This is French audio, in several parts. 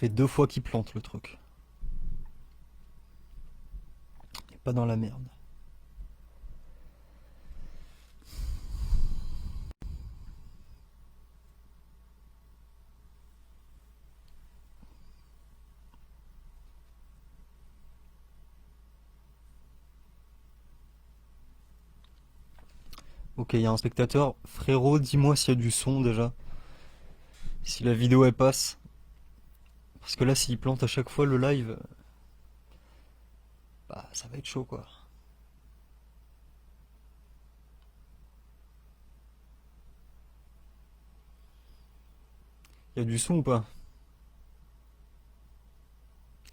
fait 2 fois qu'il plante le truc. Il est pas dans la merde. Ok, il y a un spectateur. Frérot, dis-moi s'il y a du son déjà. Si la vidéo elle passe. Parce que là, s'il plante à chaque fois le live, bah ça va être chaud quoi. Il y a du son ou pas?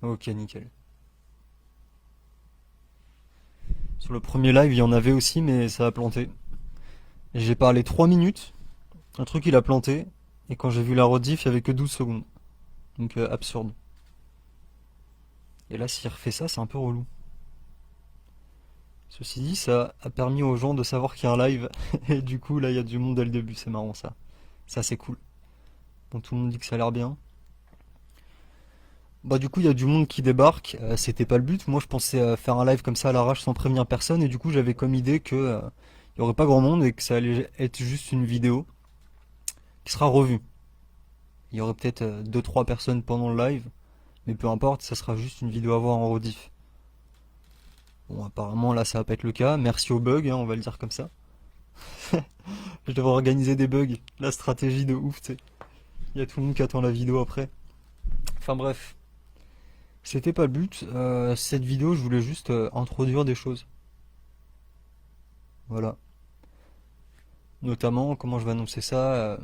Ok, nickel. Sur le premier live, il y en avait aussi, mais ça a planté. J'ai parlé 3 minutes, un truc il a planté, et quand j'ai vu la rediff, il y avait que 12 secondes. Donc absurde. Et là, s'il refait ça, c'est un peu relou. Ceci dit, ça a permis aux gens de savoir qu'il y a un live, et du coup, là, il y a du monde dès le début, c'est marrant ça. Ça, c'est cool. Bon, tout le monde dit que ça a l'air bien. Bah, du coup, il y a du monde qui débarque, c'était pas le but. Moi, je pensais faire un live comme ça à l'arrache sans prévenir personne, et du coup, j'avais comme idée que il y aurait pas grand monde et que ça allait être juste une vidéo qui sera revue. Il y aurait peut-être 2-3 personnes pendant le live, mais peu importe, ça sera juste une vidéo à voir en rediff. Bon, apparemment là ça va pas être le cas. Merci aux bugs, hein, on va le dire comme ça. Je devrais organiser des bugs. La stratégie de ouf, tu sais. Il y a tout le monde qui attend la vidéo après. Enfin bref, c'était pas le but. Cette vidéo, je voulais juste introduire des choses. Voilà. Notamment, comment je vais annoncer ça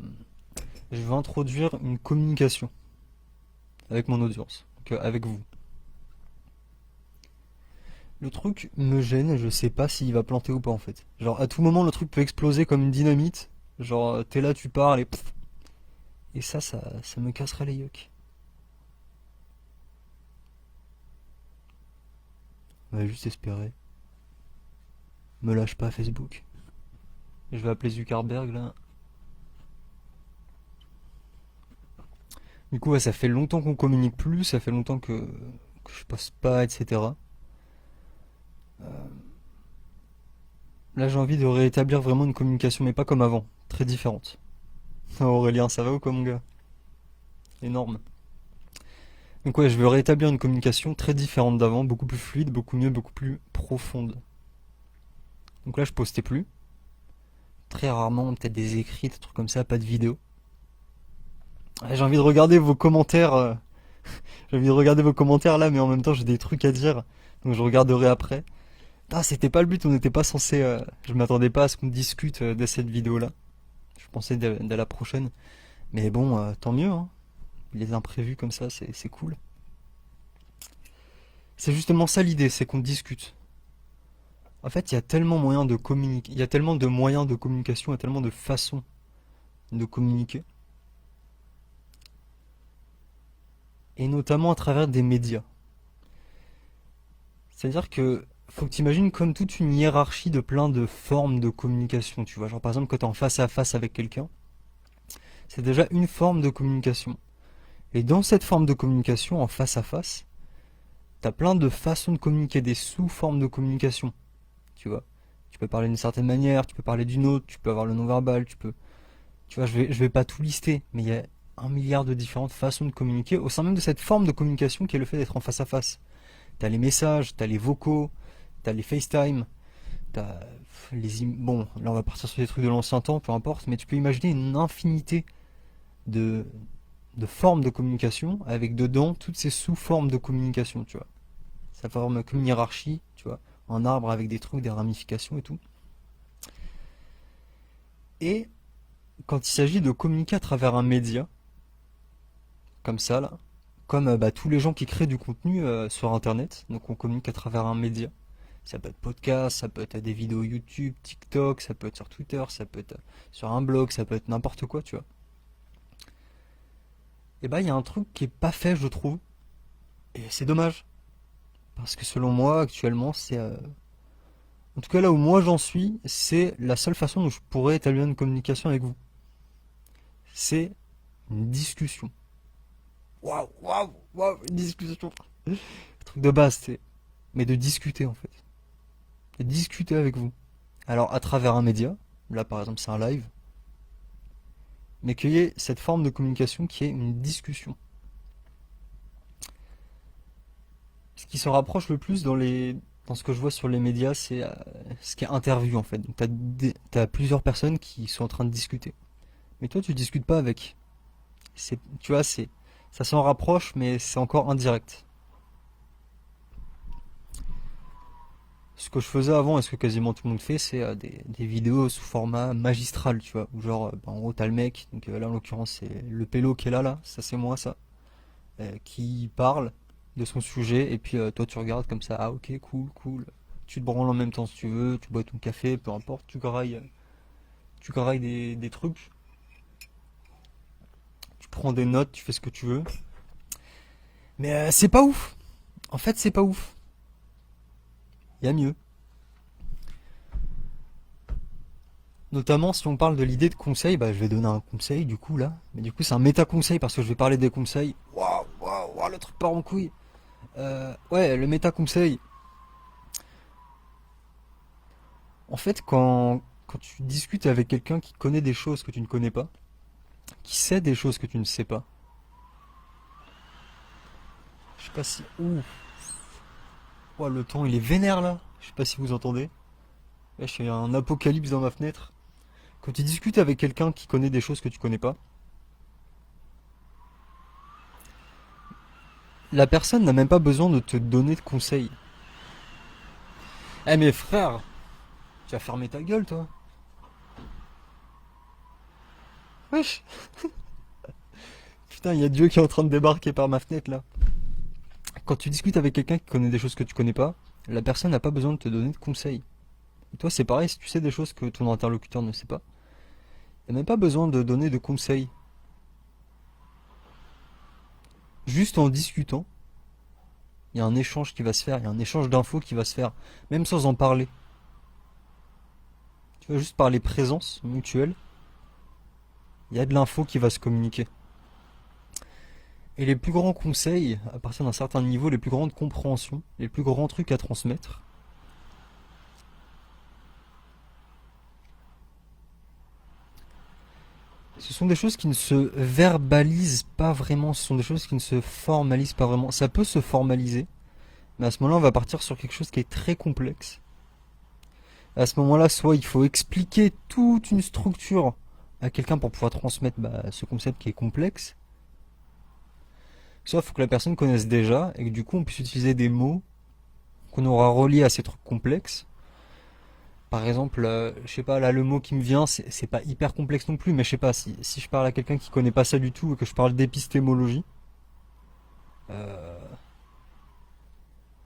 je vais introduire une communication avec mon audience, donc avec vous. Le truc me gêne, je sais pas s'il va planter ou pas en fait. Genre à tout moment le truc peut exploser comme une dynamite. Genre t'es là, tu parles et pff. Et ça me casserait les yeux. On va juste espérer. Me lâche pas Facebook. Je vais appeler Zuckerberg là. Du coup ouais, ça fait longtemps qu'on communique plus, ça fait longtemps que je passe pas, etc. Là j'ai envie de rétablir vraiment une communication, mais pas comme avant, très différente. Aurélien, ça va ou quoi mon gars? Énorme. Donc ouais, je veux rétablir une communication très différente d'avant, beaucoup plus fluide, beaucoup mieux, beaucoup plus profonde. Donc là, je postais plus. Très rarement, peut-être des écrits, des trucs comme ça, pas de vidéo. J'ai envie de regarder vos commentaires. J'ai envie de regarder vos commentaires là, mais en même temps, j'ai des trucs à dire. Donc je regarderai après. Ah, c'était pas le but, on n'était pas censé. Je m'attendais pas à ce qu'on discute de cette vidéo-là. Je pensais de la prochaine. Mais bon, tant mieux, hein. Les imprévus comme ça, c'est cool. C'est justement ça l'idée, c'est qu'on discute. En fait, il y a tellement moyen de communiquer, il y a tellement de moyens de communication, il y a tellement de façons de communiquer, et notamment à travers des médias. C'est-à-dire que faut que tu imagines comme toute une hiérarchie de plein de formes de communication, tu vois. Genre par exemple quand tu es en face à face avec quelqu'un, c'est déjà une forme de communication. Et dans cette forme de communication, en face à face, t'as plein de façons de communiquer, des sous-formes de communication, tu vois. Tu peux parler d'une certaine manière, tu peux parler d'une autre, tu peux avoir le non-verbal, tu peux. Tu vois, je vais pas tout lister, mais il y a 1 milliard de différentes façons de communiquer au sein même de cette forme de communication qui est le fait d'être en face à face. T'as les messages, t'as les vocaux, t'as les FaceTime, t'as bon, là on va partir sur des trucs de l'ancien temps, peu importe, mais tu peux imaginer une infinité de, de formes de communication avec dedans toutes ces sous-formes de communication, tu vois. Ça forme comme une hiérarchie, tu vois, un arbre avec des trucs, des ramifications et tout. Et quand il s'agit de communiquer à travers un média, comme ça là, comme bah, tous les gens qui créent du contenu sur internet, donc on communique à travers un média. Ça peut être podcast, ça peut être des vidéos YouTube, TikTok, ça peut être sur Twitter, ça peut être sur un blog, ça peut être n'importe quoi, tu vois. Et bah il y a un truc qui est pas fait, je trouve, et c'est dommage, parce que selon moi actuellement c'est, en tout cas là où moi j'en suis, c'est la seule façon dont je pourrais établir une communication avec vous. C'est une discussion. Waouh, waouh, waouh, une discussion. Le truc de base, c'est. Mais de discuter en fait. De discuter avec vous. Alors à travers un média, là par exemple c'est un live, mais qu'il y ait cette forme de communication qui est une discussion. Ce qui se rapproche le plus dans ce que je vois sur les médias, c'est ce qui est interview en fait. Donc t'as plusieurs personnes qui sont en train de discuter. Mais toi tu discutes pas avec. Tu vois, ça s'en rapproche, mais c'est encore indirect. Ce que je faisais avant, et ce que quasiment tout le monde fait, c'est des vidéos sous format magistral, tu vois. Où genre, en gros, t'as le mec, donc là en l'occurrence c'est le pélo qui est là, ça c'est moi ça, qui parle de son sujet, et puis toi tu regardes comme ça, ah ok, cool, cool. Tu te branles en même temps si tu veux, tu bois ton café, peu importe, tu grailles des trucs, tu prends des notes, tu fais ce que tu veux. Mais c'est pas ouf. En fait, c'est pas ouf. Il y a mieux. Notamment si on parle de l'idée de conseil, bah je vais donner un conseil du coup là. Mais du coup c'est un méta conseil parce que je vais parler des conseils. Waouh, waouh, waouh, le truc part en couille. Ouais, le méta conseil. En fait, quand tu discutes avec quelqu'un qui connaît des choses que tu ne connais pas, qui sait des choses que tu ne sais pas, je sais pas si. Ouh, ouah, le temps il est vénère là. Je sais pas si vous entendez. Là, j'ai un apocalypse dans ma fenêtre. Quand tu discutes avec quelqu'un qui connaît des choses que tu connais pas, la personne n'a même pas besoin de te donner de conseils. Eh mais frère, tu vas fermer ta gueule toi. Wesh. Putain, il y a Dieu qui est en train de débarquer par ma fenêtre là. Quand tu discutes avec quelqu'un qui connaît des choses que tu connais pas, la personne n'a pas besoin de te donner de conseils. Et toi, c'est pareil, si tu sais des choses que ton interlocuteur ne sait pas, il n'y a même pas besoin de donner de conseils. Juste en discutant, il y a un échange qui va se faire, il y a un échange d'infos qui va se faire, même sans en parler. Tu vas juste parler présence mutuelle, il y a de l'info qui va se communiquer. Et les plus grands conseils, à partir d'un certain niveau, les plus grandes compréhensions, les plus grands trucs à transmettre, ce sont des choses qui ne se verbalisent pas vraiment, ce sont des choses qui ne se formalisent pas vraiment. Ça peut se formaliser, mais à ce moment-là, on va partir sur quelque chose qui est très complexe. À ce moment-là, soit il faut expliquer toute une structure à quelqu'un pour pouvoir transmettre ce concept qui est complexe, soit il faut que la personne connaisse déjà et que du coup on puisse utiliser des mots qu'on aura reliés à ces trucs complexes. Par exemple, je sais pas, là le mot qui me vient, c'est pas hyper complexe non plus, mais je sais pas, si je parle à quelqu'un qui connaît pas ça du tout et que je parle d'épistémologie, euh,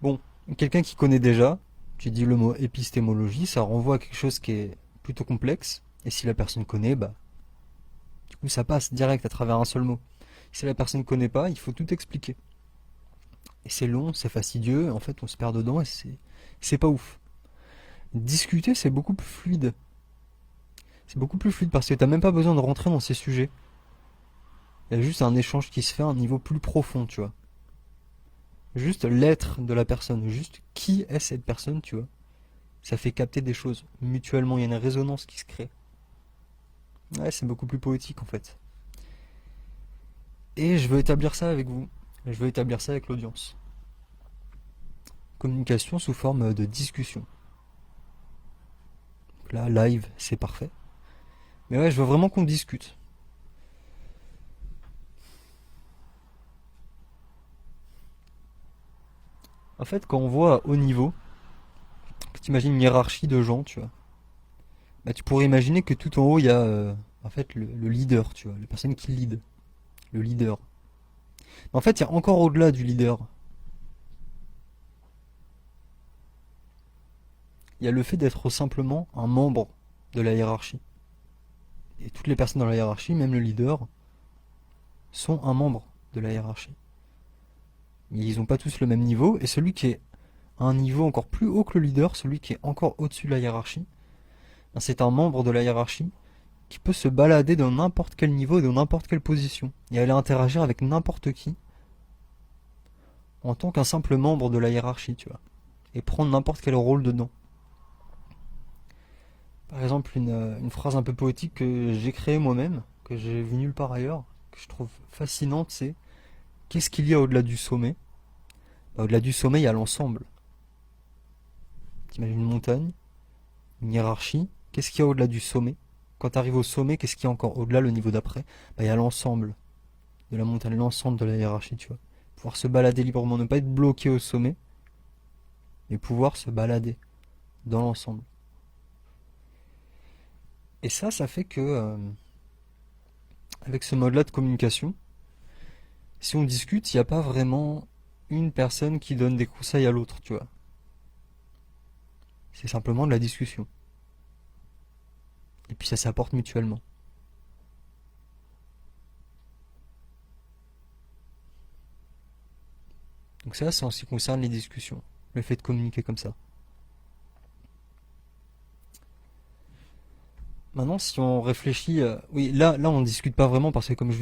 bon, quelqu'un qui connaît déjà, tu dis le mot épistémologie, ça renvoie à quelque chose qui est plutôt complexe, et si la personne connaît, bah, du coup ça passe direct à travers un seul mot. Si la personne connaît pas, il faut tout expliquer. Et c'est long, c'est fastidieux, en fait on se perd dedans et c'est pas ouf. Discuter, c'est beaucoup plus fluide. C'est beaucoup plus fluide parce que t'as même pas besoin de rentrer dans ces sujets. Il y a juste un échange qui se fait à un niveau plus profond, tu vois. Juste l'être de la personne, juste qui est cette personne, tu vois. Ça fait capter des choses mutuellement, il y a une résonance qui se crée. Ouais, c'est beaucoup plus poétique en fait. Et je veux établir ça avec vous. Je veux établir ça avec l'audience. Communication sous forme de discussion. Donc là, live, c'est parfait. Mais ouais, je veux vraiment qu'on discute. En fait, quand on voit à haut niveau, que tu imagines une hiérarchie de gens, tu vois, bah, tu pourrais imaginer que tout en haut, il y a en fait le leader, tu vois, la personne qui lead, le leader. Mais en fait, il y a encore au-delà du leader. Il y a le fait d'être simplement un membre de la hiérarchie. Et toutes les personnes dans la hiérarchie, même le leader, sont un membre de la hiérarchie. Ils n'ont pas tous le même niveau, et celui qui est à un niveau encore plus haut que le leader, celui qui est encore au-dessus de la hiérarchie, ben, c'est un membre de la hiérarchie qui peut se balader dans n'importe quel niveau et dans n'importe quelle position, et aller interagir avec n'importe qui, en tant qu'un simple membre de la hiérarchie, tu vois, et prendre n'importe quel rôle dedans. Par exemple, une phrase un peu poétique que j'ai créée moi-même, que j'ai vue nulle part ailleurs, que je trouve fascinante, c'est: qu'est-ce qu'il y a au-delà du sommet? Bah, au-delà du sommet, il y a l'ensemble. T'imagines une montagne, une hiérarchie, qu'est-ce qu'il y a au-delà du sommet? Quand tu arrives au sommet, qu'est-ce qu'il y a encore au-delà, le niveau d'après? Bah, il y a l'ensemble de la montagne, l'ensemble de la hiérarchie, tu vois. Pouvoir se balader librement, ne pas être bloqué au sommet, mais pouvoir se balader dans l'ensemble. Et ça fait que, avec ce mode-là de communication, si on discute, il n'y a pas vraiment une personne qui donne des conseils à l'autre, tu vois. C'est simplement de la discussion. Et puis ça s'apporte mutuellement. Donc ça, c'est en ce qui concerne les discussions. Le fait de communiquer comme ça. Maintenant, si on réfléchit, oui, là, on discute pas vraiment parce que comme je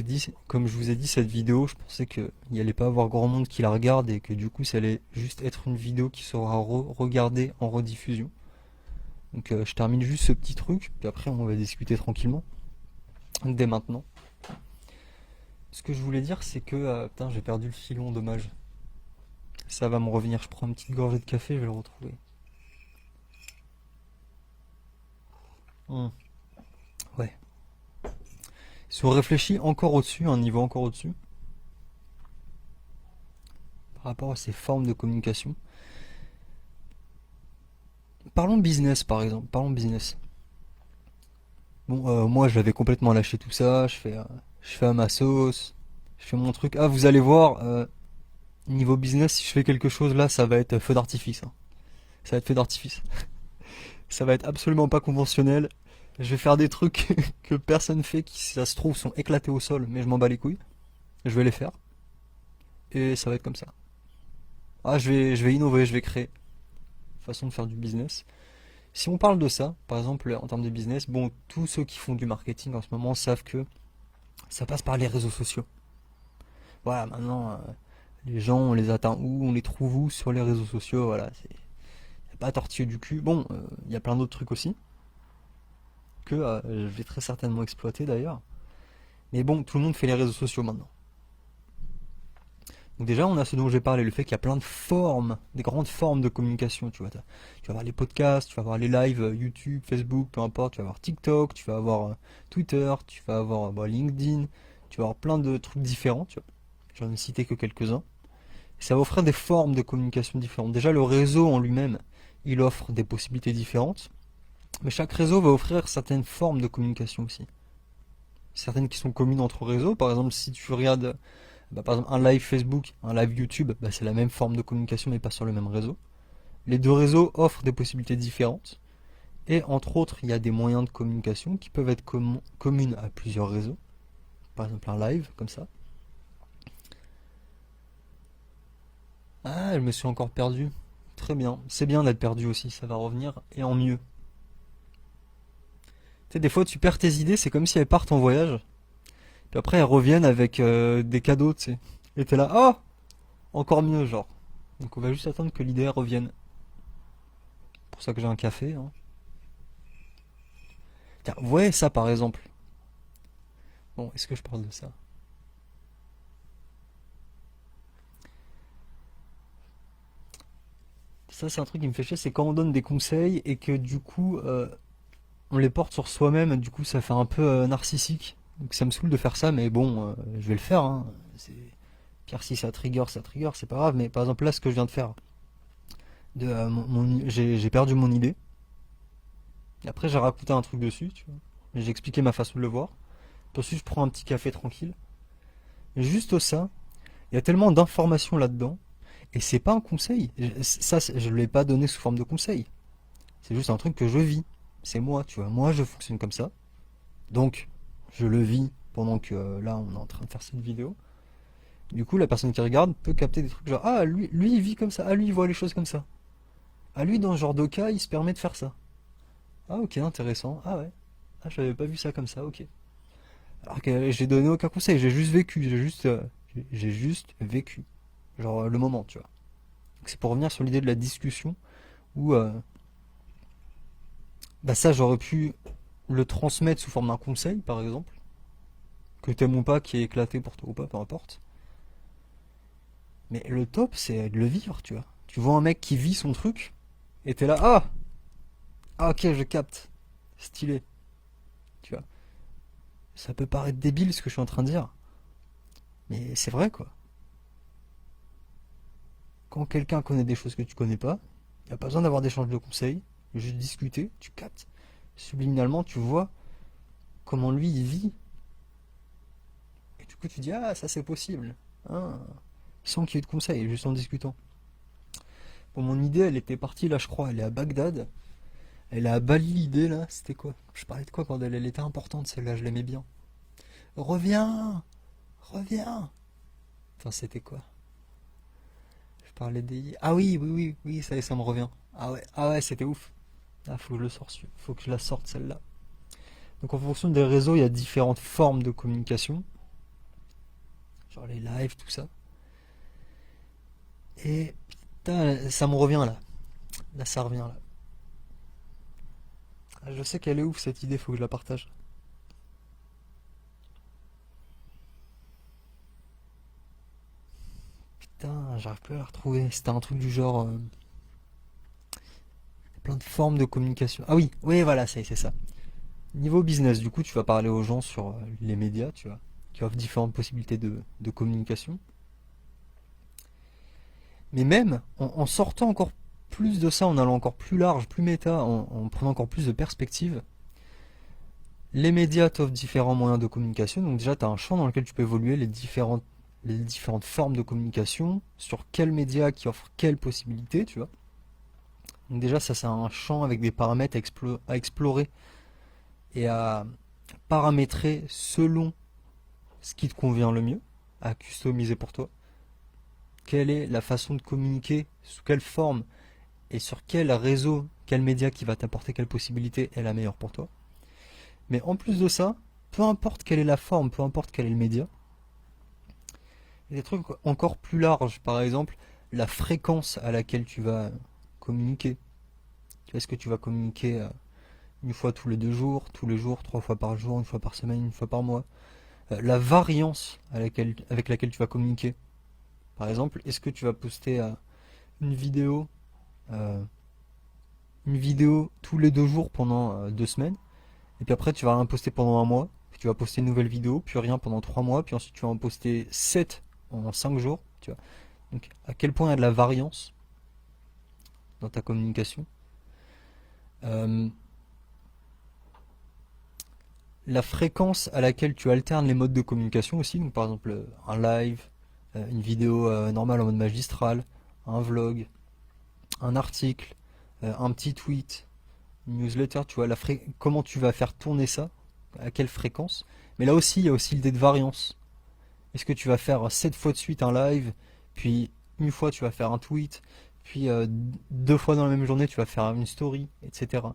vous ai dit, cette vidéo, je pensais qu'il n'y allait pas avoir grand monde qui la regarde et que du coup, ça allait juste être une vidéo qui sera regardée en rediffusion. Donc, je termine juste ce petit truc, puis après, on va discuter tranquillement, dès maintenant. Ce que je voulais dire, c'est que, putain, j'ai perdu le filon, dommage. Ça va me revenir. Je prends une petite gorgée de café, je vais le retrouver. Hmm, ouais. Si on réfléchit encore au-dessus, un niveau encore au-dessus, par rapport à ces formes de communication. Parlons business par exemple, parlons business. Bon, moi j'avais complètement lâché tout ça, je fais à ma sauce, je fais mon truc. Ah, vous allez voir, niveau business, si je fais quelque chose là, ça va être feu d'artifice, hein. Ça va être feu d'artifice. Ça va être absolument pas conventionnel. Je vais faire des trucs que personne fait, qui si ça se trouve sont éclatés au sol, mais je m'en bats les couilles. Je vais les faire. Et ça va être comme ça. Ah, je vais innover, je vais créer. Façon de faire du business. Si on parle de ça, par exemple en termes de business, bon, tous ceux qui font du marketing en ce moment savent que ça passe par les réseaux sociaux. Voilà, maintenant, les gens, on les atteint où, on les trouve où sur les réseaux sociaux, voilà, c'est y a pas à tortiller du cul. Bon, il y a plein d'autres trucs aussi que je vais très certainement exploiter d'ailleurs. Mais bon, tout le monde fait les réseaux sociaux maintenant. Donc déjà, on a ce dont j'ai parlé, le fait qu'il y a plein de formes, des grandes formes de communication. Tu vois, tu vas avoir les podcasts, tu vas avoir les lives YouTube, Facebook, peu importe. Tu vas avoir TikTok, tu vas avoir Twitter, tu vas avoir LinkedIn, tu vas avoir plein de trucs différents. Tu vois. J'en ai cité que quelques-uns. Ça va offrir des formes de communication différentes. Déjà, le réseau en lui-même, il offre des possibilités différentes. Mais chaque réseau va offrir certaines formes de communication aussi. Certaines qui sont communes entre réseaux. Par exemple, si tu regardes par exemple, un live Facebook, un live YouTube, c'est la même forme de communication mais pas sur le même réseau. Les deux réseaux offrent des possibilités différentes. Et entre autres, il y a des moyens de communication qui peuvent être communes à plusieurs réseaux. Par exemple, un live, comme ça. Ah, je me suis encore perdu. Très bien. C'est bien d'être perdu aussi, ça va revenir et en mieux. Tu sais, des fois, tu perds tes idées, c'est comme si elles partent en voyage. Puis après, elles reviennent avec des cadeaux, tu sais. Et t'es là, oh, encore mieux, genre. Donc on va juste attendre que l'idée revienne. C'est pour ça que j'ai un café, hein. Tiens, vous voyez ça par exemple. Bon, est-ce que je parle de ça? Ça, c'est un truc qui me fait chier, c'est quand on donne des conseils et que du coup, on les porte sur soi-même, du coup, ça fait un peu narcissique. Donc ça me saoule de faire ça, mais bon, je vais le faire, hein. C'est... Pire si ça trigger, c'est pas grave. Mais par exemple, là, ce que je viens de faire, j'ai perdu mon idée. Et après, j'ai raconté un truc dessus, tu vois. J'ai expliqué ma façon de le voir. Puis ensuite, je prends un petit café tranquille. Et juste ça, il y a tellement d'informations là-dedans. Et c'est pas un conseil. Ça, je ne l'ai pas donné sous forme de conseil. C'est juste un truc que je vis. C'est moi, tu vois. Moi, je fonctionne comme ça. Donc, je le vis pendant que là, on est en train de faire cette vidéo. Du coup, la personne qui regarde peut capter des trucs genre, ah, lui, il vit comme ça. Ah, lui, il voit les choses comme ça. Ah, lui, dans ce genre de cas, il se permet de faire ça. Ah, ok, intéressant. Ah ouais. Ah, j'avais pas vu ça comme ça, ok. Alors que j'ai donné aucun conseil, j'ai juste vécu, j'ai juste vécu. genre le moment, tu vois. Donc c'est pour revenir sur l'idée de la discussion où bah ça j'aurais pu le transmettre sous forme d'un conseil par exemple, que t'aimes ou pas, qui est éclaté pour toi ou pas, peu importe. Mais le top c'est de le vivre, tu vois. Tu vois un mec qui vit son truc et t'es là, ah ok je capte, stylé, tu vois. Ça peut paraître débile ce que je suis en train de dire, mais c'est vrai quoi. Quand quelqu'un connaît des choses que tu connais pas, il n'y a pas besoin d'avoir d'échange de conseils, juste discuter, tu captes. Subliminalement, tu vois comment lui il vit. Et du coup, tu dis, ah, ça c'est possible. Ah, sans qu'il y ait de conseils, juste en discutant. Pour mon idée, elle était partie là, je crois, elle est à Bagdad. Elle est à Bali, l'idée là. C'était quoi? Je parlais de quoi quand elle était importante celle-là, je l'aimais bien. Reviens! Reviens! Enfin, c'était quoi? Je parlais des. Ah oui, oui, oui, oui, ça me revient. Ah ouais, c'était ouf. Ah, faut que je le sorte, faut que je la sorte celle-là. Donc en fonction des réseaux, il y a différentes formes de communication, genre les lives, tout ça. Et putain, ça me revient là. Là, ça revient là. Ah, je sais qu'elle est ouf cette idée, faut que je la partage. Putain, j'arrive plus à la retrouver. C'était un truc du genre plein de formes de communication. Ah oui, oui, voilà, c'est ça. Niveau business, du coup, tu vas parler aux gens sur les médias, tu vois, qui offrent différentes possibilités de communication. Mais même en sortant encore plus de ça, en allant encore plus large, plus méta, en prenant encore plus de perspectives, les médias t'offrent différents moyens de communication. Donc déjà, tu as un champ dans lequel tu peux évoluer les différentes formes de communication, sur quels médias qui offrent quelles possibilités, tu vois. Donc déjà, ça c'est un champ avec des paramètres à explorer et à paramétrer selon ce qui te convient le mieux, à customiser pour toi. Quelle est la façon de communiquer, sous quelle forme et sur quel réseau, quel média qui va t'apporter quelle possibilité est la meilleure pour toi. Mais en plus de ça, peu importe quelle est la forme, peu importe quel est le média, il y a des trucs encore plus larges. Par exemple, la fréquence à laquelle tu vas communiquer. Est-ce que tu vas communiquer une fois tous les 2 jours, tous les jours, 3 fois par jour, une fois par semaine, une fois par mois? La variance avec laquelle tu vas communiquer. Par exemple, est-ce que tu vas poster une vidéo, euh, une vidéo tous les 2 jours pendant 2 semaines, et puis après tu vas rien poster pendant un mois, puis tu vas poster une nouvelle vidéo, puis rien pendant 3 mois, puis ensuite tu vas en poster 7 en 5 jours, tu vois. Donc à quel point il y a de la variance dans ta communication. Euh, la fréquence à laquelle tu alternes les modes de communication aussi, donc par exemple un live, une vidéo normale en mode magistral, un vlog, un article, un petit tweet, une newsletter, tu vois, comment tu vas faire tourner ça, à quelle fréquence. Mais là aussi, il y a aussi l'idée de variance. Est-ce que tu vas faire 7 fois de suite un live, puis une fois tu vas faire un tweet, puis 2 fois dans la même journée tu vas faire une story, etc.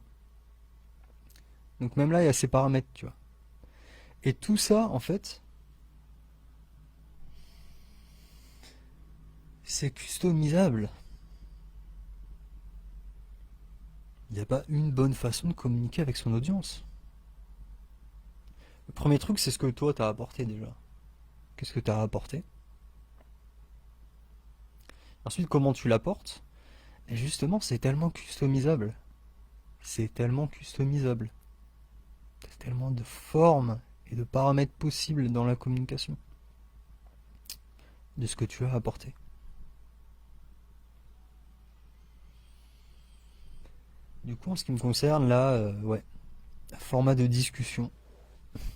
Donc même là, il y a ces paramètres, tu vois. Et tout ça, en fait, c'est customisable. Il n'y a pas une bonne façon de communiquer avec son audience. Le premier truc, c'est ce que toi t'as apporté déjà. Qu'est-ce que t'as apporté? Ensuite, comment tu l'apportes? Et justement, c'est tellement customisable. C'est tellement customisable. C'est tellement de formes et de paramètres possibles dans la communication de ce que tu as apporté. Du coup, en ce qui me concerne, là, ouais, format de discussion.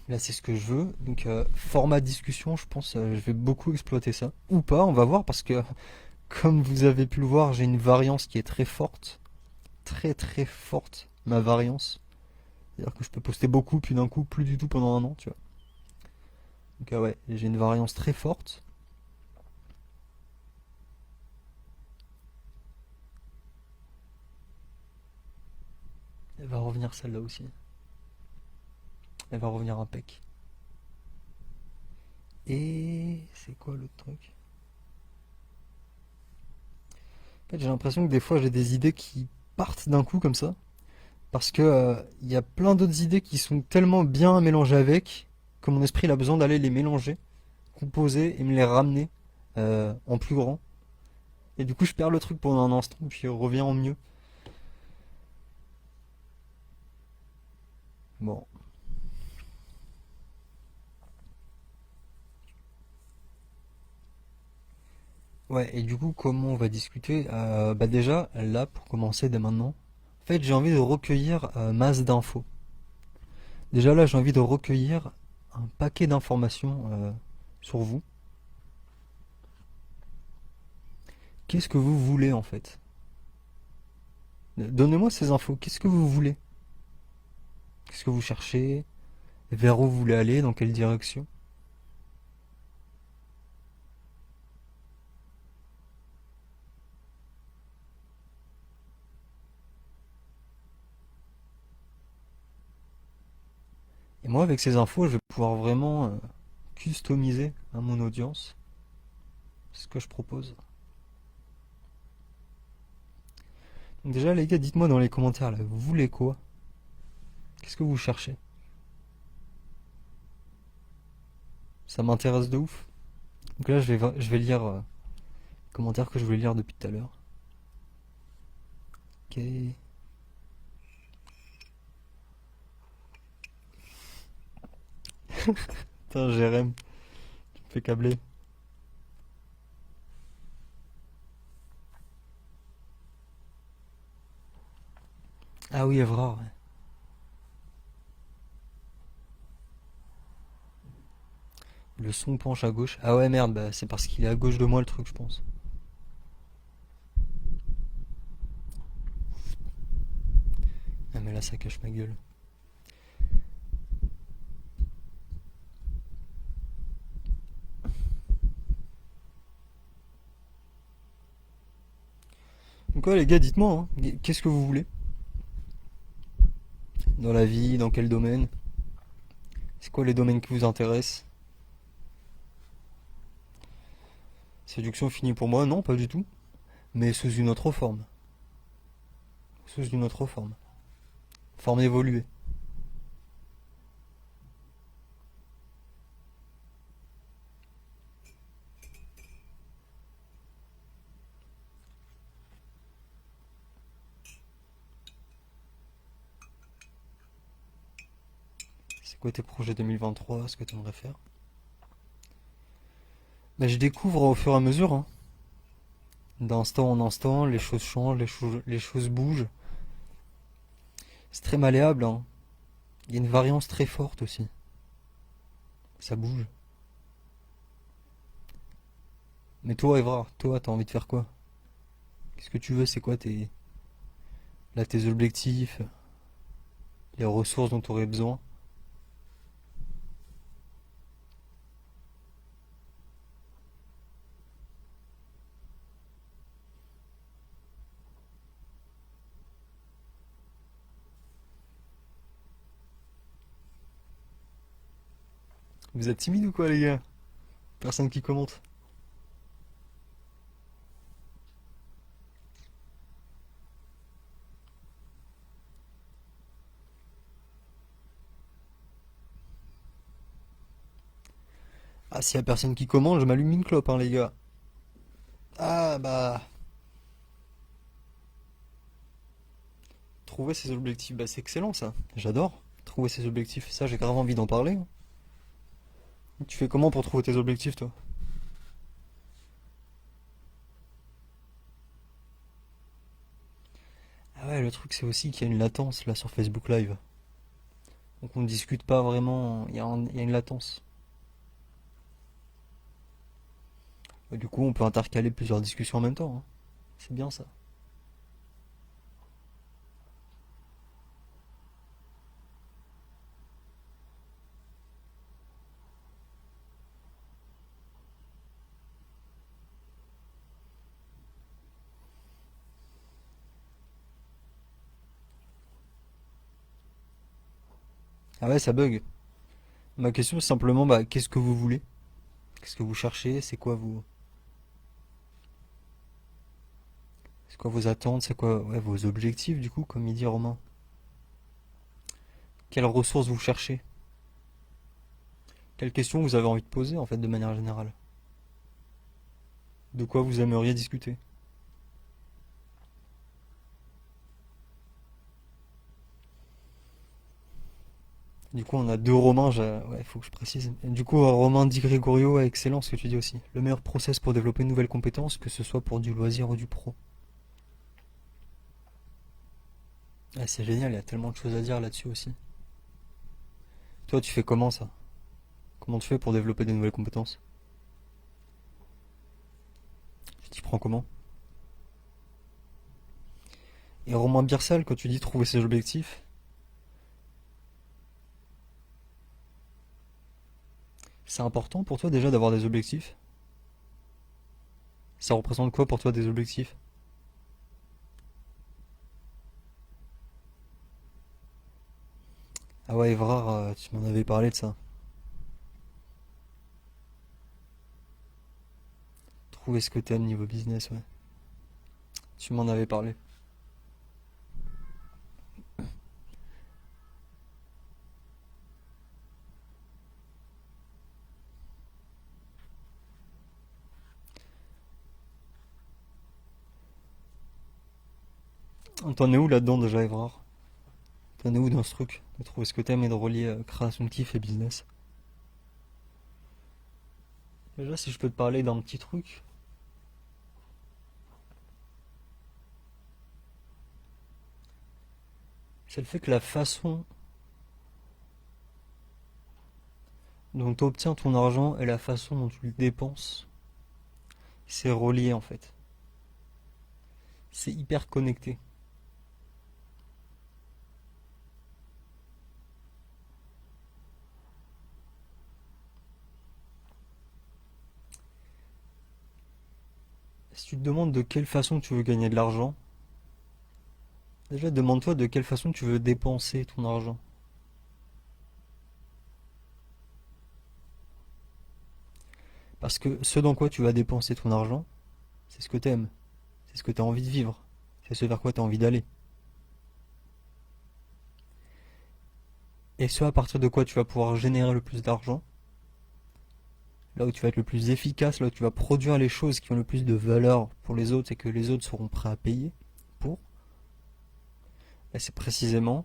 Là, c'est ce que je veux. Donc, format discussion, je pense, je vais beaucoup exploiter ça. Ou pas, on va voir, parce que, comme vous avez pu le voir, j'ai une variance qui est très forte. Très très forte, ma variance. C'est-à-dire que je peux poster beaucoup, puis d'un coup, plus du tout pendant un an, tu vois. Donc, ouais, j'ai une variance très forte. Elle va revenir celle-là aussi. Elle va revenir impec. Et c'est quoi l'autre truc? En fait, j'ai l'impression que des fois j'ai des idées qui partent d'un coup comme ça, parce que il y a plein d'autres idées qui sont tellement bien mélangées avec que mon esprit il a besoin d'aller les mélanger, composer et me les ramener en plus grand. Et du coup, je perds le truc pendant un instant, puis il revient en mieux. Bon. Ouais, et du coup, comment on va discuter? Bah déjà, là, pour commencer dès maintenant, en fait, j'ai envie de recueillir masse d'infos. Déjà là, j'ai envie de recueillir un paquet d'informations sur vous. Qu'est-ce que vous voulez en fait? Donnez-moi ces infos. Qu'est-ce que vous voulez? Qu'est-ce que vous cherchez? Vers où vous voulez aller? Dans quelle direction? Et moi, avec ces infos, je vais pouvoir vraiment customiser à mon audience ce que je propose. Donc déjà, les gars, dites-moi dans les commentaires, là, vous voulez quoi? Qu'est-ce que vous cherchez? Ça m'intéresse de ouf. Donc là, je vais lire les commentaires que je voulais lire depuis tout à l'heure. Ok. Putain, Jérém, tu me fais câbler. Ah oui, Evrard, ouais. Le son penche à gauche. Ah ouais, merde, bah, c'est parce qu'il est à gauche de moi le truc, je pense. Ah mais là, ça cache ma gueule. Donc ouais, les gars, dites-moi, hein, qu'est-ce que vous voulez? Dans la vie, dans quel domaine? C'est quoi les domaines qui vous intéressent? Séduction finie pour moi? Non, pas du tout. Mais sous une autre forme. Sous une autre forme. Forme évoluée. C'est quoi tes projets 2023? Ce que tu aimerais faire? Bah, je découvre au fur et à mesure, hein. D'instant en instant, les choses changent, les choses bougent. C'est très malléable, hein. Il y a une variance très forte aussi. Ça bouge. Mais toi, Evrard, toi, t'as envie de faire quoi? Qu'est-ce que tu veux? C'est quoi tes objectifs, les ressources dont tu aurais besoin? Vous êtes timide ou quoi, les gars? Personne qui commente. Ah, s'il y a personne qui commente, je m'allume une clope, hein, les gars. Ah, bah. Trouver ses objectifs, bah, c'est excellent, ça. J'adore. Trouver ses objectifs, ça, j'ai grave envie d'en parler, hein. Tu fais comment pour trouver tes objectifs, toi? Ah ouais, le truc, c'est aussi qu'il y a une latence, là, sur Facebook Live. Donc on ne discute pas vraiment, il y a une latence. Bah, du coup, on peut intercaler plusieurs discussions en même temps, hein. C'est bien ça. Ah ouais, ça bug. Ma question, c'est simplement, bah, qu'est-ce que vous voulez? Qu'est-ce que vous cherchez? C'est quoi vous? C'est quoi vos attentes? C'est quoi ouais, vos objectifs du coup, comme il dit Romain? Quelles ressources vous cherchez? Quelles questions vous avez envie de poser en fait de manière générale? De quoi vous aimeriez discuter? Du coup, on a deux Romains, ouais, faut que je précise. Et du coup, Romain Di Gregorio, ouais, excellent ce que tu dis aussi. Le meilleur process pour développer une nouvelle compétence, que ce soit pour du loisir ou du pro. Ah, c'est génial, il y a tellement de choses à dire là-dessus aussi. Toi, tu fais comment ça? Comment tu fais pour développer des nouvelles compétences? Tu t'y prends comment? Et Romain Birsal, quand tu dis trouver ses objectifs, c'est important pour toi déjà d'avoir des objectifs? Ça représente quoi pour toi des objectifs? Ah ouais, Evrard, tu m'en avais parlé de ça. Trouver ce que t'aimes niveau business, ouais. Tu m'en avais parlé. T'en es où là-dedans déjà, Evrard? T'en es où dans ce truc? De trouver ce que t'aimes et de relier création de kiff et business? Déjà, si je peux te parler d'un petit truc, c'est le fait que la façon dont tu obtiens ton argent et la façon dont tu le dépenses, c'est relié en fait. C'est hyper connecté. Si tu te demandes de quelle façon tu veux gagner de l'argent, déjà demande-toi de quelle façon tu veux dépenser ton argent. Parce que ce dans quoi tu vas dépenser ton argent, c'est ce que t'aimes, c'est ce que tu as envie de vivre, c'est ce vers quoi tu as envie d'aller. Et ce à partir de quoi tu vas pouvoir générer le plus d'argent, là où tu vas être le plus efficace, là où tu vas produire les choses qui ont le plus de valeur pour les autres et que les autres seront prêts à payer pour, et c'est précisément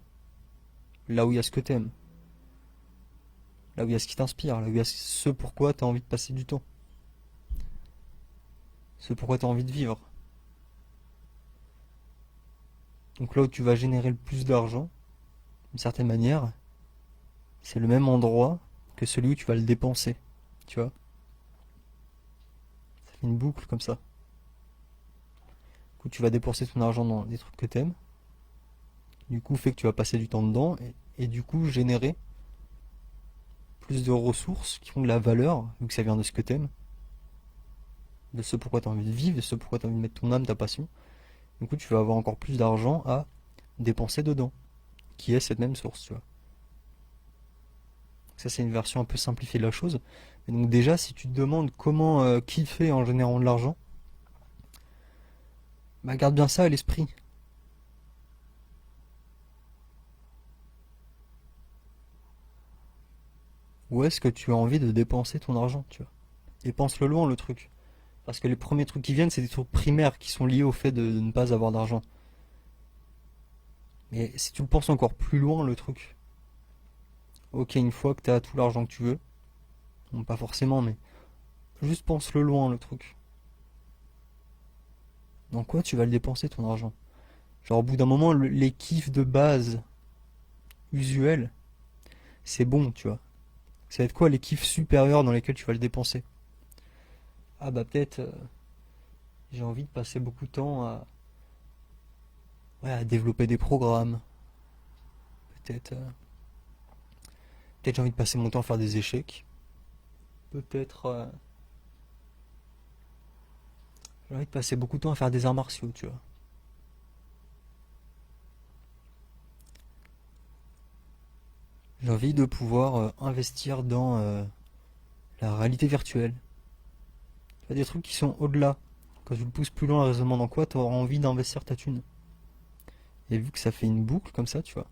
là où il y a ce que t'aimes, là où il y a ce qui t'inspire, là où il y a ce pourquoi tu as envie de passer du temps, ce pourquoi tu as envie de vivre. Donc là où tu vas générer le plus d'argent, d'une certaine manière, c'est le même endroit que celui où tu vas le dépenser. Tu vois? Ça fait une boucle comme ça. Du coup, tu vas dépenser ton argent dans des trucs que t'aimes. Du coup, fait que tu vas passer du temps dedans et du coup générer plus de ressources qui ont de la valeur, vu que ça vient de ce que t'aimes, de ce pourquoi tu as envie de vivre, de ce pourquoi tu as envie de mettre ton âme, ta passion. Du coup, tu vas avoir encore plus d'argent à dépenser dedans, qui est cette même source, tu vois. Ça, c'est une version un peu simplifiée de la chose. Et donc déjà, si tu te demandes comment kiffer en générant de l'argent, bah garde bien ça à l'esprit. Où est-ce que tu as envie de dépenser ton argent, tu vois? Dépense-le loin, le truc. Parce que les premiers trucs qui viennent, c'est des trucs primaires qui sont liés au fait de ne pas avoir d'argent. Mais si tu le penses encore plus loin, le truc, ok, une fois que tu as tout l'argent que tu veux, bon, pas forcément, mais juste pense-le loin, le truc. Dans quoi tu vas le dépenser, ton argent? Genre, au bout d'un moment, les kiffs de base usuels, c'est bon, tu vois. Ça va être quoi les kiffs supérieurs dans lesquels tu vas le dépenser? Ah bah peut-être j'ai envie de passer beaucoup de temps ouais, à développer des programmes. Peut-être peut-être j'ai envie de passer mon temps à faire des échecs. Peut-être j'ai envie de passer beaucoup de temps à faire des arts martiaux, tu vois. J'ai envie de pouvoir investir dans la réalité virtuelle. Tu vois, des trucs qui sont au-delà, quand tu le pousses plus loin le raisonnement dans quoi, tu auras envie d'investir ta thune. Et vu que ça fait une boucle comme ça, tu vois,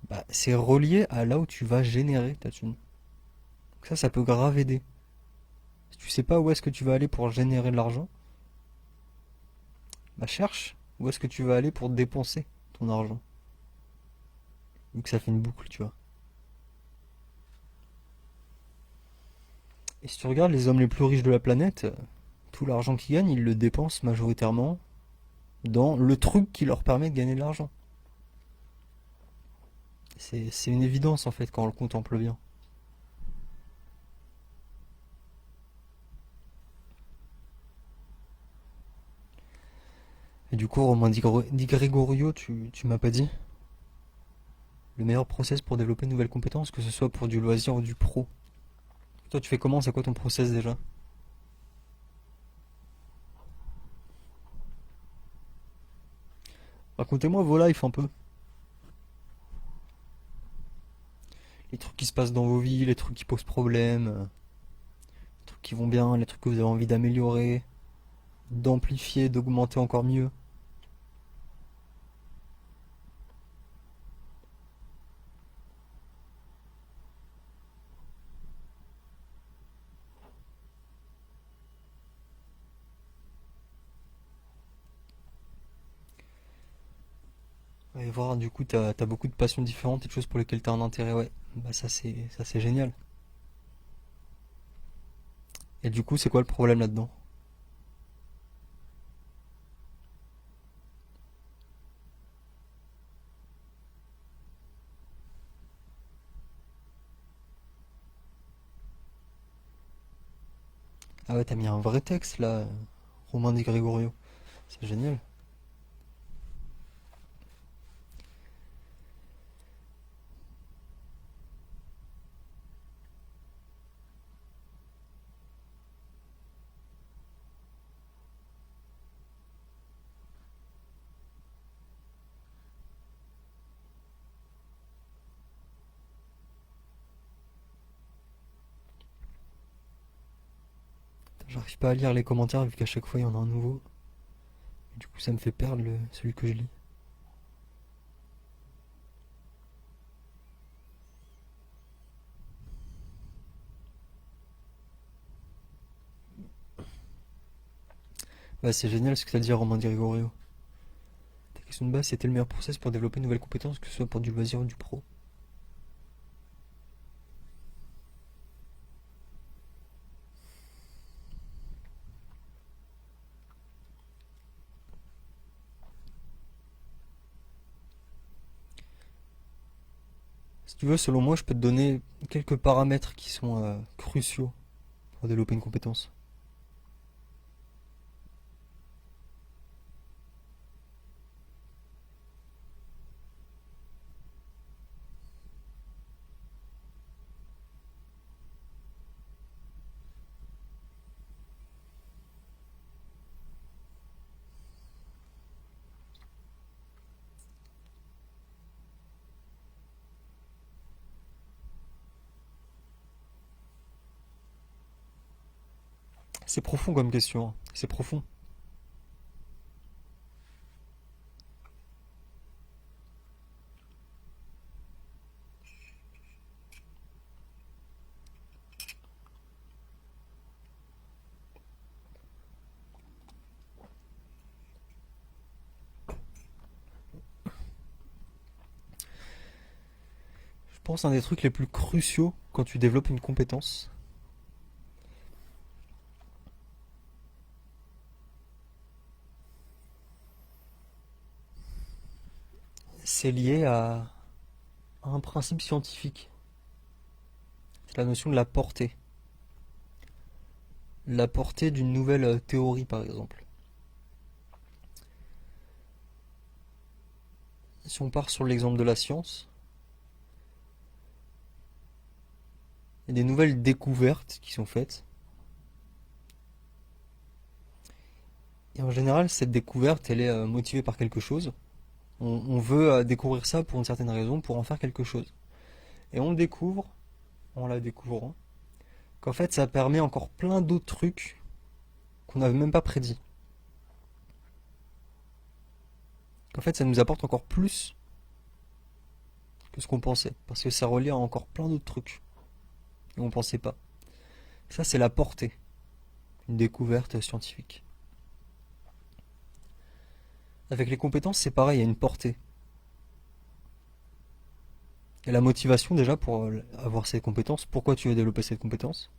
bah, c'est relié à là où tu vas générer ta thune. Donc ça peut grave aider. Si tu sais pas où est-ce que tu vas aller pour générer de l'argent, bah cherche où est-ce que tu vas aller pour dépenser ton argent. Vu que ça fait une boucle, tu vois. Et si tu regardes les hommes les plus riches de la planète, tout l'argent qu'ils gagnent, ils le dépensent majoritairement dans le truc qui leur permet de gagner de l'argent. C'est une évidence en fait quand on le contemple bien. Et du coup, Romain Di Gregorio, tu m'as pas dit le meilleur process pour développer de nouvelles compétences, que ce soit pour du loisir ou du pro. Toi, tu fais comment? C'est quoi ton process déjà? Racontez-moi vos lives un peu. Les trucs qui se passent dans vos vies, les trucs qui posent problème, les trucs qui vont bien, les trucs que vous avez envie d'améliorer, d'amplifier, d'augmenter encore mieux. Et voir, du coup, t'as beaucoup de passions différentes et de choses pour lesquelles t'as un intérêt, ouais. Bah ça c'est génial. Et du coup, c'est quoi le problème là-dedans? Ah ouais, t'as mis un vrai texte là, Romain Di Gregorio. C'est génial. J'arrive pas à lire les commentaires vu qu'à chaque fois il y en a un nouveau. Et du coup, ça me fait perdre celui que je lis. Ouais, c'est génial ce que t'as dit, Romain Di Gregorio. Ta question de base, c'était le meilleur process pour développer de nouvelles compétences, que ce soit pour du loisir ou du pro. Si tu veux, selon moi, je peux te donner quelques paramètres qui sont cruciaux pour développer une compétence. C'est profond comme question, hein. C'est profond. Je pense un des trucs les plus cruciaux quand tu développes une compétence, c'est lié à un principe scientifique. C'est la notion de la portée. La portée d'une nouvelle théorie, par exemple. Si on part sur l'exemple de la science, il y a des nouvelles découvertes qui sont faites. Et en général, cette découverte, elle est motivée par quelque chose. On veut découvrir ça pour une certaine raison, pour en faire quelque chose. Et on découvre, en la découvrant, qu'en fait, ça permet encore plein d'autres trucs qu'on n'avait même pas prédit. En fait, ça nous apporte encore plus que ce qu'on pensait, parce que ça relie à encore plein d'autres trucs et on pensait pas. Ça, c'est la portée, une découverte scientifique. Avec les compétences, c'est pareil, il y a une portée. Et la motivation déjà pour avoir ces compétences, pourquoi tu veux développer cette compétence,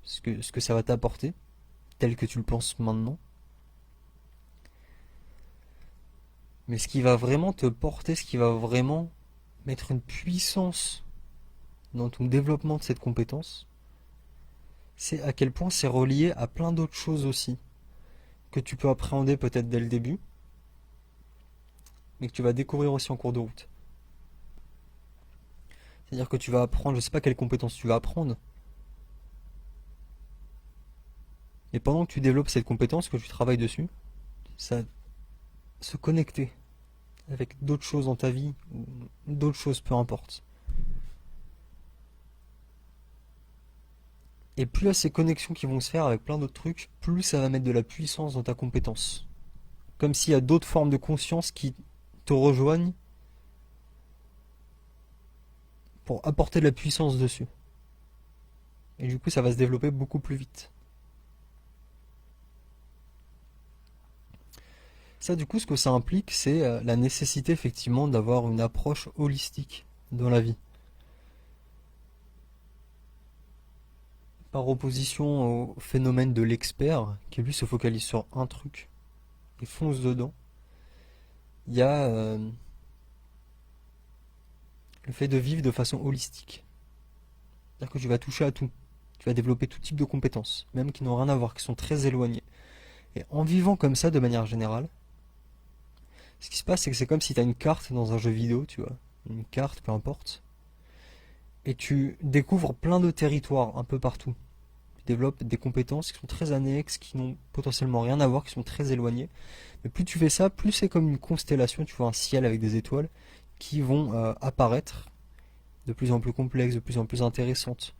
ce que ça va t'apporter, tel que tu le penses maintenant. Mais ce qui va vraiment te porter, ce qui va vraiment mettre une puissance dans ton développement de cette compétence, c'est à quel point c'est relié à plein d'autres choses aussi, que tu peux appréhender peut-être dès le début, mais que tu vas découvrir aussi en cours de route. C'est-à-dire que tu vas apprendre, je sais pas quelles compétences tu vas apprendre, mais pendant que tu développes cette compétence, que tu travailles dessus, ça se connecter avec d'autres choses dans ta vie, ou d'autres choses, peu importe. Et plus il y a ces connexions qui vont se faire avec plein d'autres trucs, plus ça va mettre de la puissance dans ta compétence. Comme s'il y a d'autres formes de conscience qui te rejoignent pour apporter de la puissance dessus. Et du coup, ça va se développer beaucoup plus vite. Ça, du coup, ce que ça implique, c'est la nécessité, effectivement, d'avoir une approche holistique dans la vie. Par opposition au phénomène de l'expert, qui lui se focalise sur un truc et fonce dedans, il y a le fait de vivre de façon holistique. C'est-à-dire que tu vas toucher à tout. Tu vas développer tout type de compétences, même qui n'ont rien à voir, qui sont très éloignées. Et en vivant comme ça, de manière générale, ce qui se passe, c'est que c'est comme si tu as une carte dans un jeu vidéo, tu vois. Une carte, peu importe. Et tu découvres plein de territoires un peu partout. Tu développes des compétences qui sont très annexes, qui n'ont potentiellement rien à voir, qui sont très éloignées. Mais plus tu fais ça, plus c'est comme une constellation, tu vois un ciel avec des étoiles qui vont apparaître de plus en plus complexes, de plus en plus intéressantes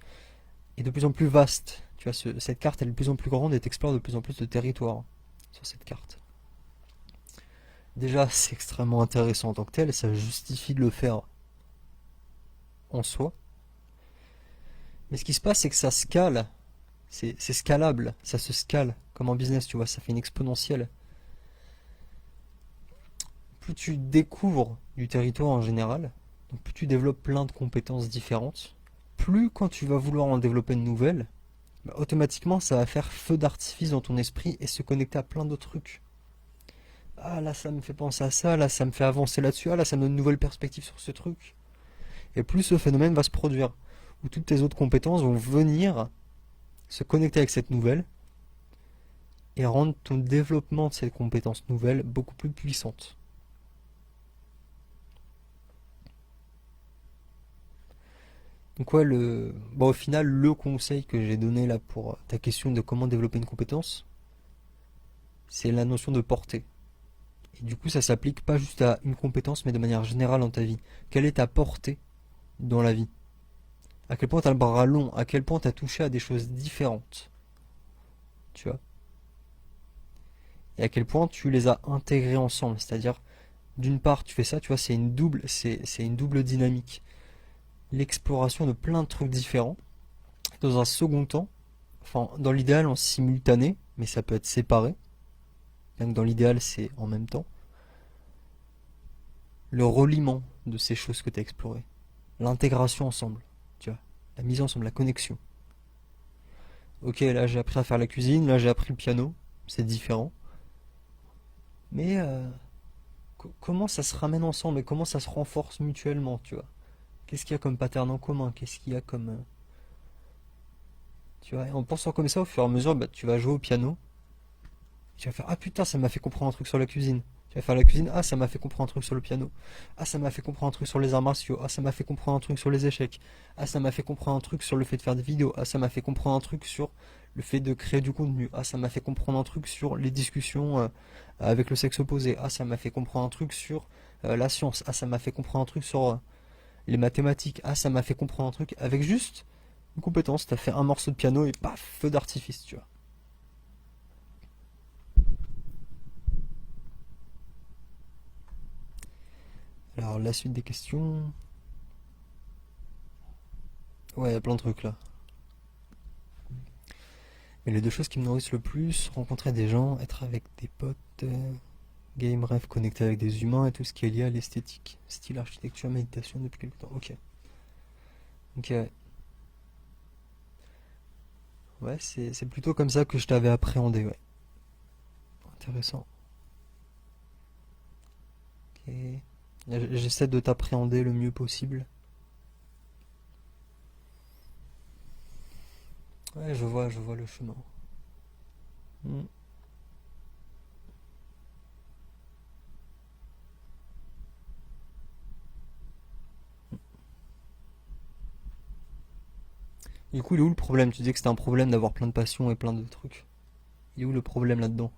et de plus en plus vastes. Tu vois, cette carte elle est de plus en plus grande et t'explores de plus en plus de territoires sur cette carte. Déjà, c'est extrêmement intéressant en tant que tel, ça justifie de le faire en soi. Mais ce qui se passe, c'est que ça scale, c'est scalable, ça se scale comme en business, tu vois, ça fait une exponentielle. Plus tu découvres du territoire en général, donc plus tu développes plein de compétences différentes, plus quand tu vas vouloir en développer une nouvelle, bah, automatiquement ça va faire feu d'artifice dans ton esprit et se connecter à plein d'autres trucs. Ah là ça me fait penser à ça, là ça me fait avancer là-dessus, ah là ça me donne une nouvelle perspective sur ce truc. Et plus ce phénomène va se produire, où toutes tes autres compétences vont venir se connecter avec cette nouvelle et rendre ton développement de cette compétence nouvelle beaucoup plus puissante. Donc ouais, bon, au final, le conseil que j'ai donné là pour ta question de comment développer une compétence, c'est la notion de portée. Et du coup, ça s'applique pas juste à une compétence, mais de manière générale dans ta vie. Quelle est ta portée dans la vie? À quel point tu as le bras long? À quel point tu as touché à des choses différentes? Tu vois? Et à quel point tu les as intégrées ensemble? C'est-à-dire, d'une part, tu fais ça, tu vois, c'est une double dynamique. L'exploration de plein de trucs différents. Dans un second temps, enfin, dans l'idéal en simultané, mais ça peut être séparé. Donc dans l'idéal, c'est en même temps. Le reliement de ces choses que tu as explorées. L'intégration ensemble, tu vois. La mise ensemble, la connexion. Ok, là j'ai appris à faire la cuisine, là j'ai appris le piano. C'est différent. Mais comment ça se ramène ensemble et comment ça se renforce mutuellement, tu vois. Qu'est-ce qu'il y a comme pattern en commun? Qu'est-ce qu'il y a comme... tu vois, et en pensant comme ça, au fur et à mesure, bah, tu vas jouer au piano. Tu vas faire, ah putain, ça m'a fait comprendre un truc sur la cuisine. Tu vas faire la cuisine, ah ça m'a fait comprendre un truc sur le piano. Ah ça m'a fait comprendre un truc sur les arts martiaux. Ah ça m'a fait comprendre un truc sur les échecs. Ah ça m'a fait comprendre un truc sur le fait de faire des vidéos. Ah ça m'a fait comprendre un truc sur le fait de créer du contenu. Ah ça m'a fait comprendre un truc sur les discussions avec le sexe opposé. Ah ça m'a fait comprendre un truc sur la science. Ah ça m'a fait comprendre un truc sur les mathématiques. Ah ça m'a fait comprendre un truc avec juste une compétence. T'as fait un morceau de piano et paf, feu d'artifice, tu vois. Alors, la suite des questions. Ouais, il y a plein de trucs là. Mais les deux choses qui me nourrissent le plus, rencontrer des gens, être avec des potes, game rêve, connecter avec des humains et tout ce qui est lié à l'esthétique. Style architecture, méditation depuis quelque temps. Ok. Ok, ouais. Ouais, c'est plutôt comme ça que je t'avais appréhendé, ouais. Intéressant. Ok. J'essaie de t'appréhender le mieux possible. Ouais, je vois le chemin. Hmm. Du coup, il est où le problème? Tu disais que c'était un problème d'avoir plein de passions et plein de trucs. Il est où le problème là-dedans?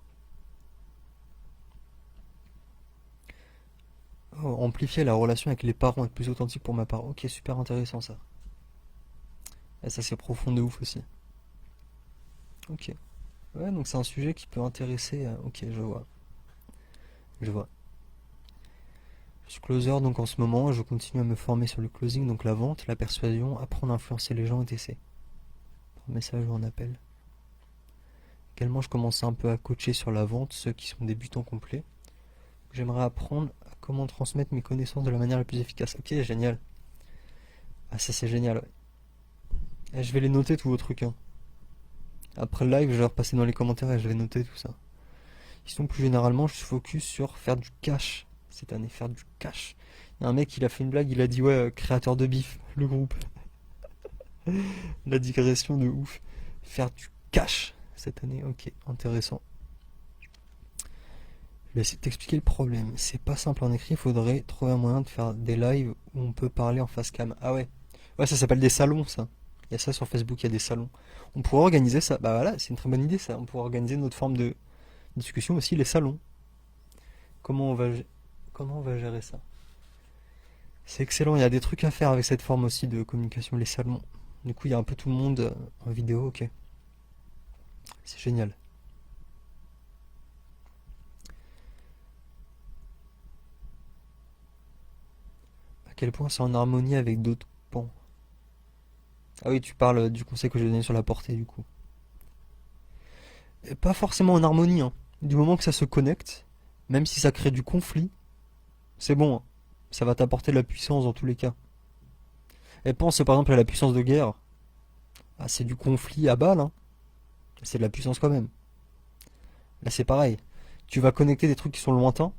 Oh, amplifier la relation avec les parents, être plus authentique pour ma part. Ok, super intéressant ça. Et ça c'est profond de ouf aussi. Ok. Ouais, donc c'est un sujet qui peut intéresser. Ok, je vois. Je vois. Je suis closer donc en ce moment, je continue à me former sur le closing, donc la vente, la persuasion, apprendre à influencer les gens et etc. Par message ou en appel. Également, je commence un peu à coacher sur la vente, ceux qui sont débutants complets. J'aimerais apprendre à comment transmettre mes connaissances de la manière la plus efficace. Ok, génial. Ah, ça c'est génial, ouais. Et je vais les noter tous vos trucs, hein. Après le live, je vais repasser dans les commentaires et je vais noter tout ça. Sinon, plus généralement, je suis focus sur faire du cash cette année, faire du cash. Il y a un mec, il a fait une blague, il a dit ouais, créateur de bif, le groupe. La digression de ouf. Faire du cash cette année, ok, intéressant. Je vais essayer de t'expliquer le problème. C'est pas simple en écrit, il faudrait trouver un moyen de faire des lives où on peut parler en face cam. Ah ouais. Ouais, ça s'appelle des salons, ça. Il y a ça sur Facebook, il y a des salons. On pourrait organiser ça. Bah voilà, c'est une très bonne idée ça. On pourrait organiser notre forme de discussion aussi, les salons. Comment on va, comment on va gérer ça? C'est excellent, il y a des trucs à faire avec cette forme aussi de communication, les salons. Du coup, il y a un peu tout le monde en vidéo, ok. C'est génial. À quel point c'est en harmonie avec d'autres pans? Ah oui, tu parles du conseil que j'ai donné sur la portée, du coup. Et pas forcément en harmonie, hein. Du moment que ça se connecte, même si ça crée du conflit, c'est bon, hein. Ça va t'apporter de la puissance dans tous les cas. Et pense par exemple à la puissance de guerre. Ah, c'est du conflit à balle, hein. C'est de la puissance quand même. Là, c'est pareil. Tu vas connecter des trucs qui sont lointains.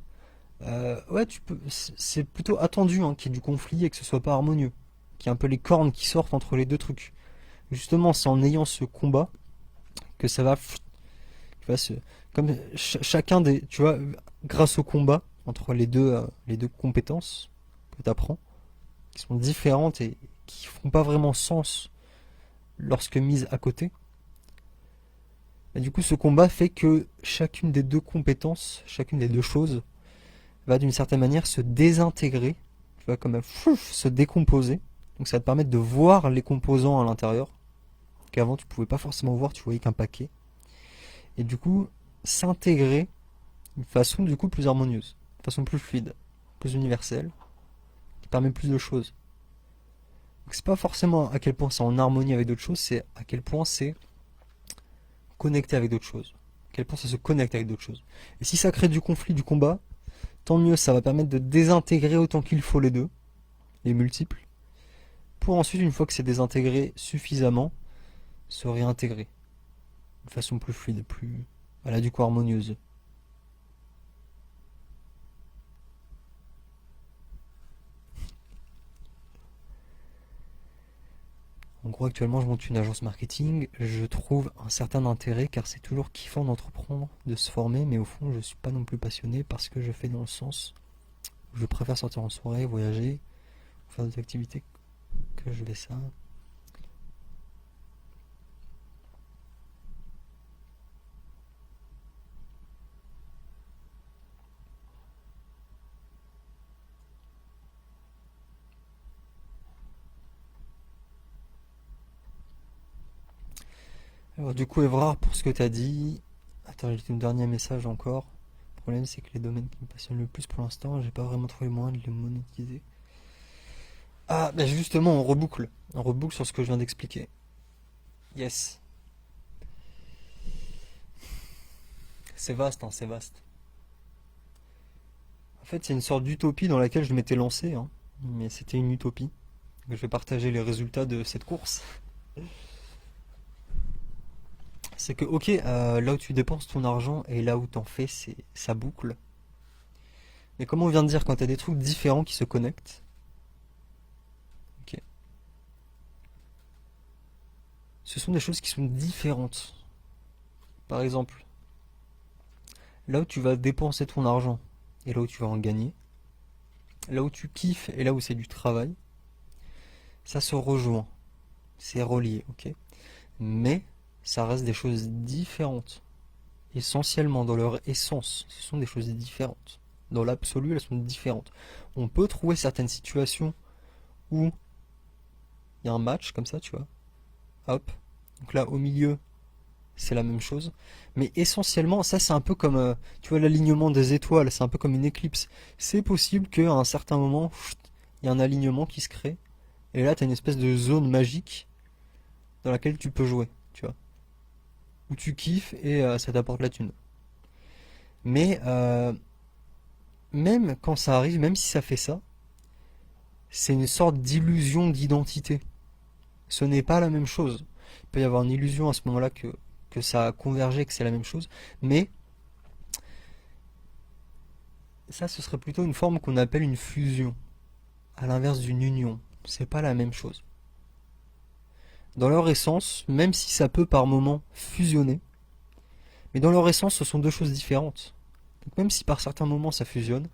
Ouais, tu peux. C'est plutôt attendu hein, qu'il y ait du conflit et que ce soit pas harmonieux. Qu'il y ait un peu les cornes qui sortent entre les deux trucs. Justement, c'est en ayant ce combat que ça va. Tu vois, comme chacun des. Tu vois, grâce au combat entre les deux compétences que tu apprends, qui sont différentes et qui font pas vraiment sens lorsque mises à côté. Et du coup, ce combat fait que chacune des deux compétences, chacune des deux choses, va d'une certaine manière se désintégrer, tu vois, comme se décomposer. Donc ça va te permettre de voir les composants à l'intérieur, qu'avant tu pouvais pas forcément voir, tu voyais qu'un paquet. Et du coup, s'intégrer d'une façon du coup plus harmonieuse, de façon plus fluide, plus universelle, qui permet plus de choses. Donc c'est pas forcément à quel point c'est en harmonie avec d'autres choses, c'est à quel point c'est connecté avec d'autres choses. À quel point ça se connecte avec d'autres choses. Et si ça crée du conflit, du combat, tant mieux, ça va permettre de désintégrer autant qu'il faut les deux, les multiples, pour ensuite, une fois que c'est désintégré suffisamment, se réintégrer de façon plus fluide, plus, voilà, du coup harmonieuse. En gros, actuellement, je monte une agence marketing. Je trouve un certain intérêt car c'est toujours kiffant d'entreprendre, de se former, mais au fond, je suis pas non plus passionné parce que je fais dans le sens où je préfère sortir en soirée, voyager, faire des activités que je fais ça. Alors, du coup, Evrard, pour ce que tu as dit, attends, j'ai un dernier message encore. problème, c'est que les domaines qui me passionnent le plus pour l'instant, j'ai pas vraiment trouvé le moyen de les monétiser. Ah, bah justement, on reboucle. On reboucle sur ce que je viens d'expliquer. Yes. C'est vaste, hein, c'est vaste. En fait, c'est une sorte d'utopie dans laquelle je m'étais lancé, hein. Mais c'était une utopie. Je vais partager les résultats de cette course. C'est que, ok, là où tu dépenses ton argent et là où t'en fais, ça boucle. Mais comme on vient de dire, quand t'as des trucs différents qui se connectent, ok, ce sont des choses qui sont différentes. Par exemple, là où tu vas dépenser ton argent et là où tu vas en gagner, là où tu kiffes et là où c'est du travail, ça se rejoint. C'est relié, ok? Mais ça reste des choses différentes. Essentiellement, dans leur essence, ce sont des choses différentes. Dans l'absolu, elles sont différentes. On peut trouver certaines situations où il y a un match comme ça, tu vois. Hop. Donc là, au milieu, c'est la même chose. Mais essentiellement, ça c'est un peu comme, tu vois, l'alignement des étoiles, c'est un peu comme une éclipse. C'est possible qu'à un certain moment, il y a un alignement qui se crée. Et là, tu as une espèce de zone magique dans laquelle tu peux jouer, tu vois. Où tu kiffes et ça t'apporte la thune. Mais même quand ça arrive, même si ça fait ça, c'est une sorte d'illusion d'identité. Ce n'est pas la même chose. Il peut y avoir une illusion à ce moment-là que ça a convergé, que c'est la même chose. Mais ça, ce serait plutôt une forme qu'on appelle une fusion. À l'inverse d'une union. C'est pas la même chose. Dans leur essence, même si ça peut par moments fusionner, mais dans leur essence, ce sont deux choses différentes. Donc même si par certains moments ça fusionne,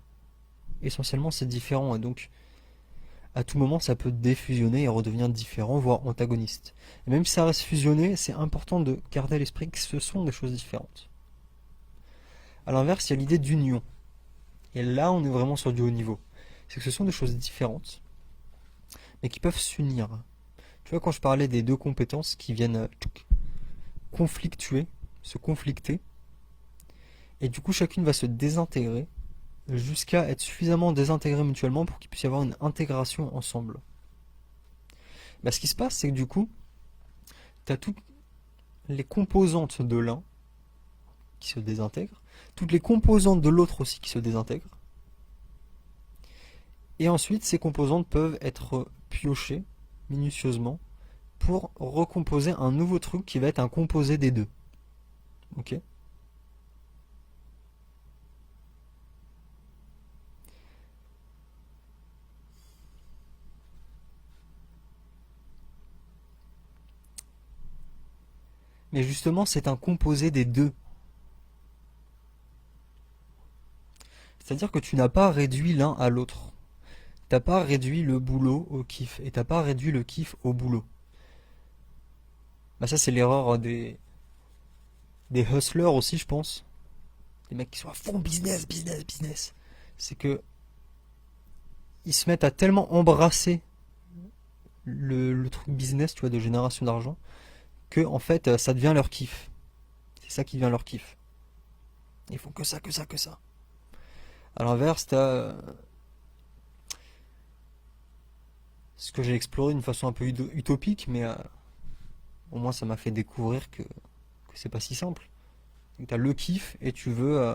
essentiellement c'est différent. Et donc, à tout moment, ça peut défusionner et redevenir différent, voire antagoniste. Et même si ça reste fusionné, c'est important de garder à l'esprit que ce sont des choses différentes. A l'inverse, il y a l'idée d'union. Et là, on est vraiment sur du haut niveau. C'est que ce sont des choses différentes, mais qui peuvent s'unir. Tu vois, quand je parlais des deux compétences qui viennent conflictuer, se conflicter, et du coup, chacune va se désintégrer jusqu'à être suffisamment désintégrées mutuellement pour qu'il puisse y avoir une intégration ensemble. Bah, ce qui se passe, c'est que du coup, tu as toutes les composantes de l'un qui se désintègrent, toutes les composantes de l'autre aussi qui se désintègrent, et ensuite ces composantes peuvent être piochées minutieusement pour recomposer un nouveau truc qui va être un composé des deux. Ok? Mais justement, c'est un composé des deux. C'est-à-dire que tu n'as pas réduit l'un à l'autre. T'as pas réduit le boulot au kiff et t'as pas réduit le kiff au boulot. Bah ça c'est l'erreur des hustlers aussi je pense. Des mecs qui sont à fond business, business, business. C'est que ils se mettent à tellement embrasser le truc business, tu vois, de génération d'argent, que en fait ça devient leur kiff. C'est ça qui devient leur kiff. Ils font que ça, que ça, que ça. À l'inverse, t'as ce que j'ai exploré d'une façon un peu utopique, mais au moins ça m'a fait découvrir que c'est pas si simple. Tu as le kiff et tu veux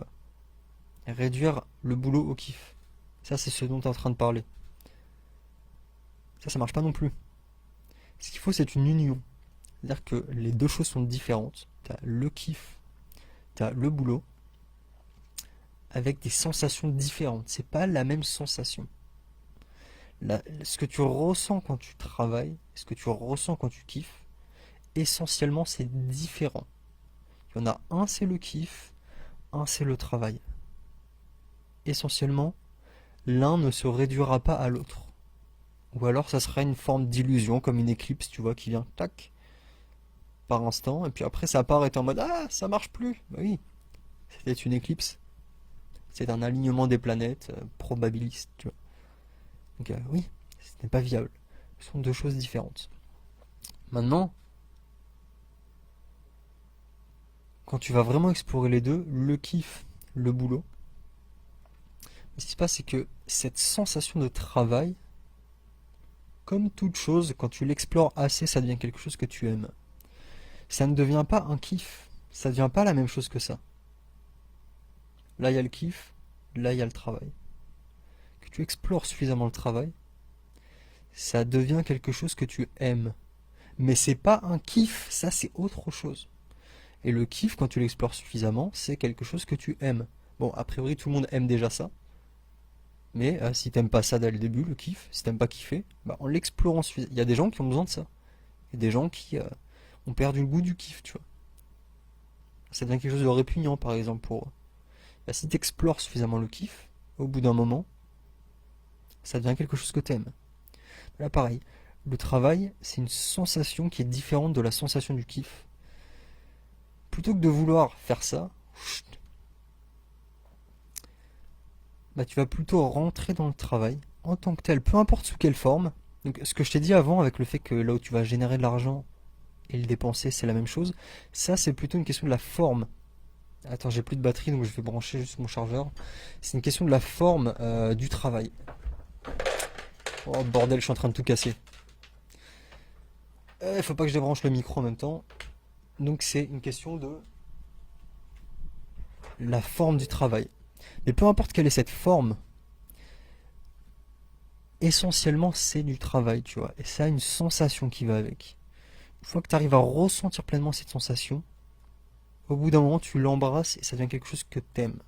réduire le boulot au kiff. Ça, c'est ce dont tu es en train de parler. Ça marche pas non plus. Ce qu'il faut, c'est une union. C'est-à-dire que les deux choses sont différentes. Tu as le kiff, tu as le boulot, avec des sensations différentes. C'est pas la même sensation. Ce que tu ressens quand tu travailles, ce que tu ressens quand tu kiffes, essentiellement, c'est différent. Il y en a un, c'est le kiff, un, c'est le travail. Essentiellement, l'un ne se réduira pas à l'autre. Ou alors ça sera une forme d'illusion, comme une éclipse, tu vois, qui vient, tac, par instant, et puis après ça part et t'es en mode, ah, ça marche plus. Bah oui, c'était une éclipse. C'est un alignement des planètes, probabiliste, tu vois. Donc oui, ce n'est pas viable. Ce sont deux choses différentes. Maintenant, quand tu vas vraiment explorer les deux, le kiff, le boulot, Ce qui se passe, c'est que cette sensation de travail, comme toute chose, quand tu l'explores assez, ça devient quelque chose que tu aimes. Ça ne devient pas un kiff, ça ne devient pas la même chose que ça. Là, il y a le kiff, là, il y a le travail. Que tu explores suffisamment le travail, ça devient quelque chose que tu aimes. Mais c'est pas un kiff, ça c'est autre chose. Et le kiff, quand tu l'explores suffisamment, c'est quelque chose que tu aimes. Bon, a priori, tout le monde aime déjà ça. Mais si t'aimes pas ça dès le début, le kiff, si t'aimes pas kiffer, bah, en l'explorant suffisamment. Il y a des gens qui ont besoin de ça. Il y a des gens qui ont perdu le goût du kiff, tu vois. Ça devient quelque chose de répugnant, par exemple, pour eux. Bah, si t'explores suffisamment le kiff, au bout d'un moment, ça devient quelque chose que t'aimes. Là, pareil. Le travail, c'est une sensation qui est différente de la sensation du kiff. Plutôt que de vouloir faire ça, bah, tu vas plutôt rentrer dans le travail en tant que tel, peu importe sous quelle forme. Donc, ce que je t'ai dit avant avec le fait que là où tu vas générer de l'argent et le dépenser, c'est la même chose, ça c'est plutôt une question de la forme. Attends, j'ai plus de batterie donc je vais brancher juste mon chargeur. C'est une question de la forme du travail. Oh bordel, je suis en train de tout casser. Faut pas que je débranche le micro en même temps. Donc c'est une question de la forme du travail. Mais peu importe quelle est cette forme, essentiellement c'est du travail, tu vois. Et ça a une sensation qui va avec. Une fois que tu arrives à ressentir pleinement cette sensation, au bout d'un moment tu l'embrasses et ça devient quelque chose que t'aimes.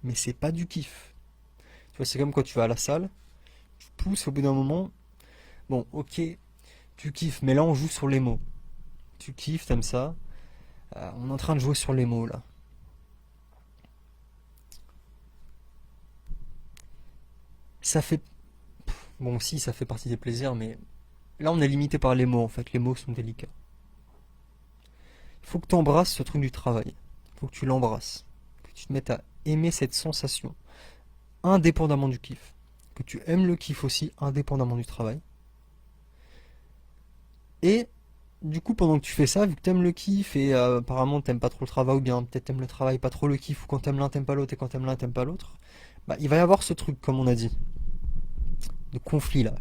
Mais c'est pas du kiff. Tu vois, c'est comme quand tu vas à la salle, tu pousses au bout d'un moment, bon ok, tu kiffes, mais là on joue sur les mots. Tu kiffes, t'aimes ça. On est en train de jouer sur les mots là. Ça fait... Bon si, ça fait partie des plaisirs, mais là on est limité par les mots en fait. Les mots sont délicats. Il faut que tu embrasses ce truc du travail. Il faut que tu l'embrasses. Que tu te mettes à aimer cette sensation, indépendamment du kiff. Que tu aimes le kiff aussi, indépendamment du travail. Et du coup, pendant que tu fais ça, vu que t'aimes le kiff et apparemment t'aimes pas trop le travail, ou bien peut-être t'aimes le travail, pas trop le kiff, ou quand t'aimes l'un, t'aimes pas l'autre, et quand t'aimes l'un, t'aimes pas l'autre, bah il va y avoir ce truc, comme on a dit, de conflit là.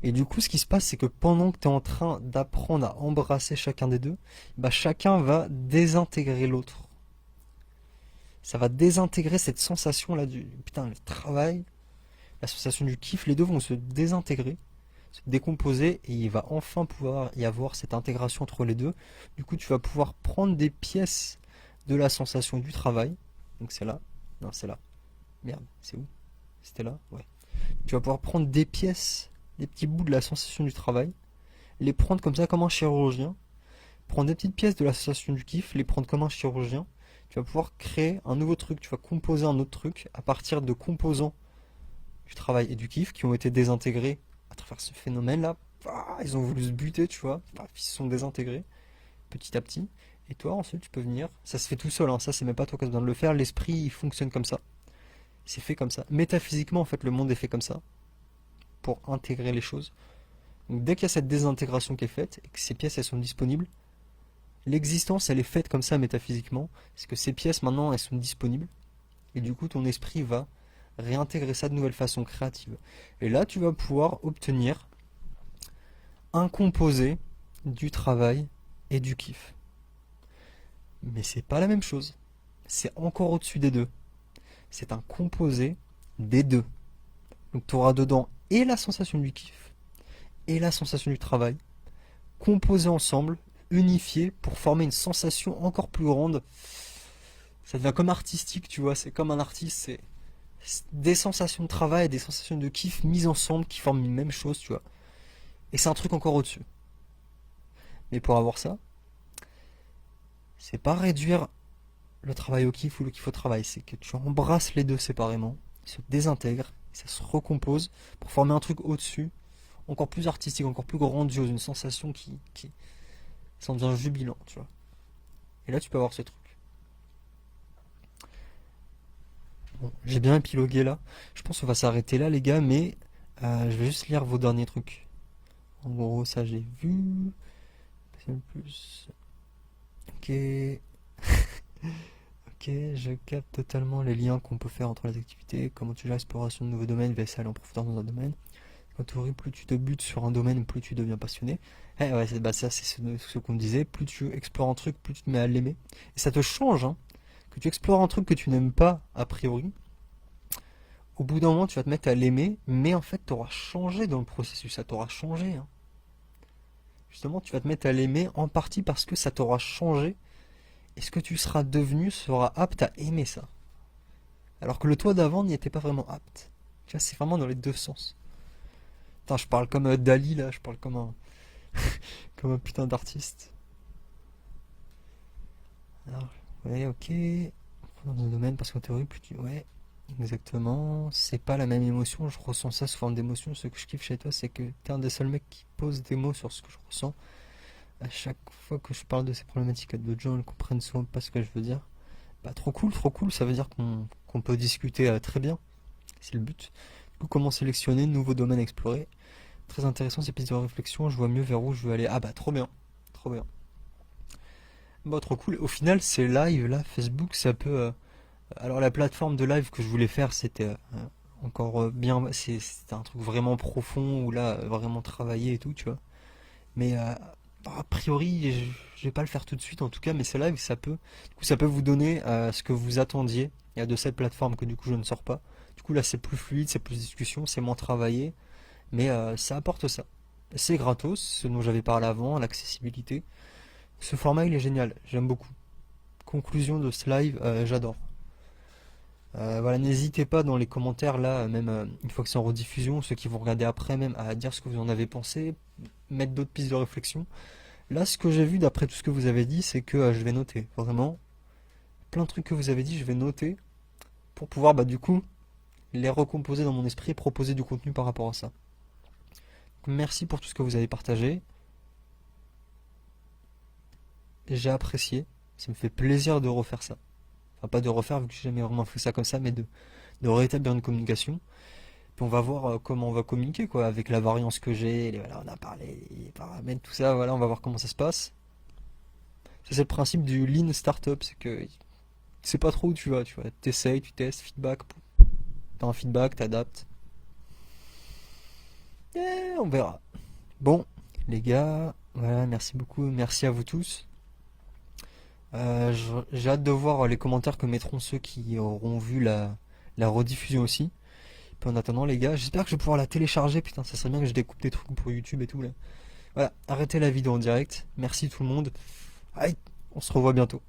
Et du coup, ce qui se passe, c'est que pendant que t'es en train d'apprendre à embrasser chacun des deux, bah chacun va désintégrer l'autre. Ça va désintégrer cette sensation là du putain, le travail, la sensation du kiff, les deux vont se désintégrer, se décomposer et il va enfin pouvoir y avoir cette intégration entre les deux. Du coup, tu vas pouvoir prendre des pièces de la sensation du travail. Donc c'est là. Non, c'est là. Merde, c'est où? C'était là? Ouais. Tu vas pouvoir prendre des pièces, des petits bouts de la sensation du travail, les prendre comme ça comme un chirurgien, prendre des petites pièces de la sensation du kiff, les prendre comme un chirurgien. Tu vas pouvoir créer un nouveau truc, tu vas composer un autre truc à partir de composants du travail et du kiff qui ont été désintégrés à travers ce phénomène-là. Ils ont voulu se buter, tu vois. Ils se sont désintégrés petit à petit. Et toi, ensuite, tu peux venir. Ça se fait tout seul, hein. Ça, c'est même pas toi qui as besoin de le faire. L'esprit, il fonctionne comme ça. C'est fait comme ça. Métaphysiquement, en fait, le monde est fait comme ça pour intégrer les choses. Donc, dès qu'il y a cette désintégration qui est faite et que ces pièces, elles sont disponibles, l'existence, elle est faite comme ça métaphysiquement. C'est que ces pièces, maintenant, elles sont disponibles. Et du coup, ton esprit va réintégrer ça de nouvelle façon créative. Et là, tu vas pouvoir obtenir un composé du travail et du kiff. Mais c'est pas la même chose. C'est encore au-dessus des deux. C'est un composé des deux. Donc tu auras dedans et la sensation du kiff et la sensation du travail, composés ensemble, unifiés pour former une sensation encore plus grande. Ça devient comme artistique, tu vois, c'est comme un artiste, c'est des sensations de travail et des sensations de kiff mises ensemble qui forment une même chose, tu vois. Et c'est un truc encore au-dessus. Mais pour avoir ça, c'est pas réduire le travail au kiff ou le kiff au travail, c'est que tu embrasses les deux séparément, ils se désintègrent, ça se recompose pour former un truc au-dessus, encore plus artistique, encore plus grandiose, une sensation qui ça en devient jubilant, tu vois. Et là, tu peux avoir ce truc. Bon, j'ai bien épilogué là. Je pense qu'on va s'arrêter là, les gars, mais je vais juste lire vos derniers trucs. En gros, ça j'ai vu. Plus. Ok. Ok, je capte totalement les liens qu'on peut faire entre les activités, comment tu gères l'exploration de nouveaux domaines vs aller en profondeur dans un domaine. En théorie, plus tu te butes sur un domaine, plus tu deviens passionné. Ouais, ça c'est ce qu'on disait, plus tu explores un truc, plus tu te mets à l'aimer. Et ça te change, hein. Que tu explores un truc que tu n'aimes pas, a priori, au bout d'un moment, tu vas te mettre à l'aimer, mais en fait, tu auras changé dans le processus, ça t'aura changé, hein. Justement, tu vas te mettre à l'aimer en partie parce que ça t'aura changé, et ce que tu seras devenu sera apte à aimer ça. Alors que le toi d'avant n'y était pas vraiment apte. Tu vois, c'est vraiment dans les deux sens. Putain, je parle comme Dali là, je parle comme un putain d'artiste. Alors, ouais, ok. Dans un domaine, parce qu'en théorie, plus tu. Ouais, exactement. C'est pas la même émotion, je ressens ça sous forme d'émotion. Ce que je kiffe chez toi, c'est que t'es un des seuls mecs qui pose des mots sur ce que je ressens. À chaque fois que je parle de ces problématiques à d'autres gens, ils comprennent souvent pas ce que je veux dire. Bah, trop cool, ça veut dire qu'on peut discuter très bien. C'est le but. Du coup, comment sélectionner, nouveaux domaines à explorer. Très intéressant ces pistes de réflexion, je vois mieux vers où je veux aller. Ah bah trop bien, trop bien. Bah trop cool. Au final, ces lives là, Facebook, ça peut. Alors la plateforme de live que je voulais faire, c'était encore bien. C'était un truc vraiment profond où là, vraiment travailler et tout, tu vois. Mais a priori, je vais pas le faire tout de suite en tout cas, mais ces lives, du coup, ça peut vous donner ce que vous attendiez. Il y a de cette plateforme que du coup je ne sors pas. Du coup là, c'est plus fluide, c'est plus discussion, c'est moins travaillé. Mais ça apporte ça. C'est gratos, ce dont j'avais parlé avant, l'accessibilité. Ce format, il est génial, j'aime beaucoup. Conclusion de ce live, j'adore. Voilà, n'hésitez pas dans les commentaires là, même une fois que c'est en rediffusion, ceux qui vont regarder après même, à dire ce que vous en avez pensé, mettre d'autres pistes de réflexion. Là, ce que j'ai vu d'après tout ce que vous avez dit, c'est que je vais noter. Vraiment, plein de trucs que vous avez dit, je vais noter pour pouvoir du coup les recomposer dans mon esprit et proposer du contenu par rapport à ça. Donc, merci pour tout ce que vous avez partagé. J'ai apprécié. Ça me fait plaisir de refaire ça. Enfin, pas de refaire vu que j'ai jamais vraiment fait ça comme ça, mais de rétablir une communication. Puis on va voir comment on va communiquer, quoi, avec la variance que j'ai. Voilà, on a parlé, les paramètres, tout ça. Voilà, on va voir comment ça se passe. Ça, c'est le principe du lean startup. C'est que tu sais pas trop où tu vas. Tu vois, t'essayes, tu testes, feedback. T'as un feedback, t'adaptes. Et on verra. Bon, les gars, voilà, merci beaucoup. Merci à vous tous. J'ai hâte de voir les commentaires que mettront ceux qui auront vu la rediffusion aussi. Puis en attendant, les gars, j'espère que je vais pouvoir la télécharger. Putain, ça serait bien que je découpe des trucs pour YouTube et tout là. Voilà, arrêtez la vidéo en direct. Merci tout le monde. Allez, on se revoit bientôt.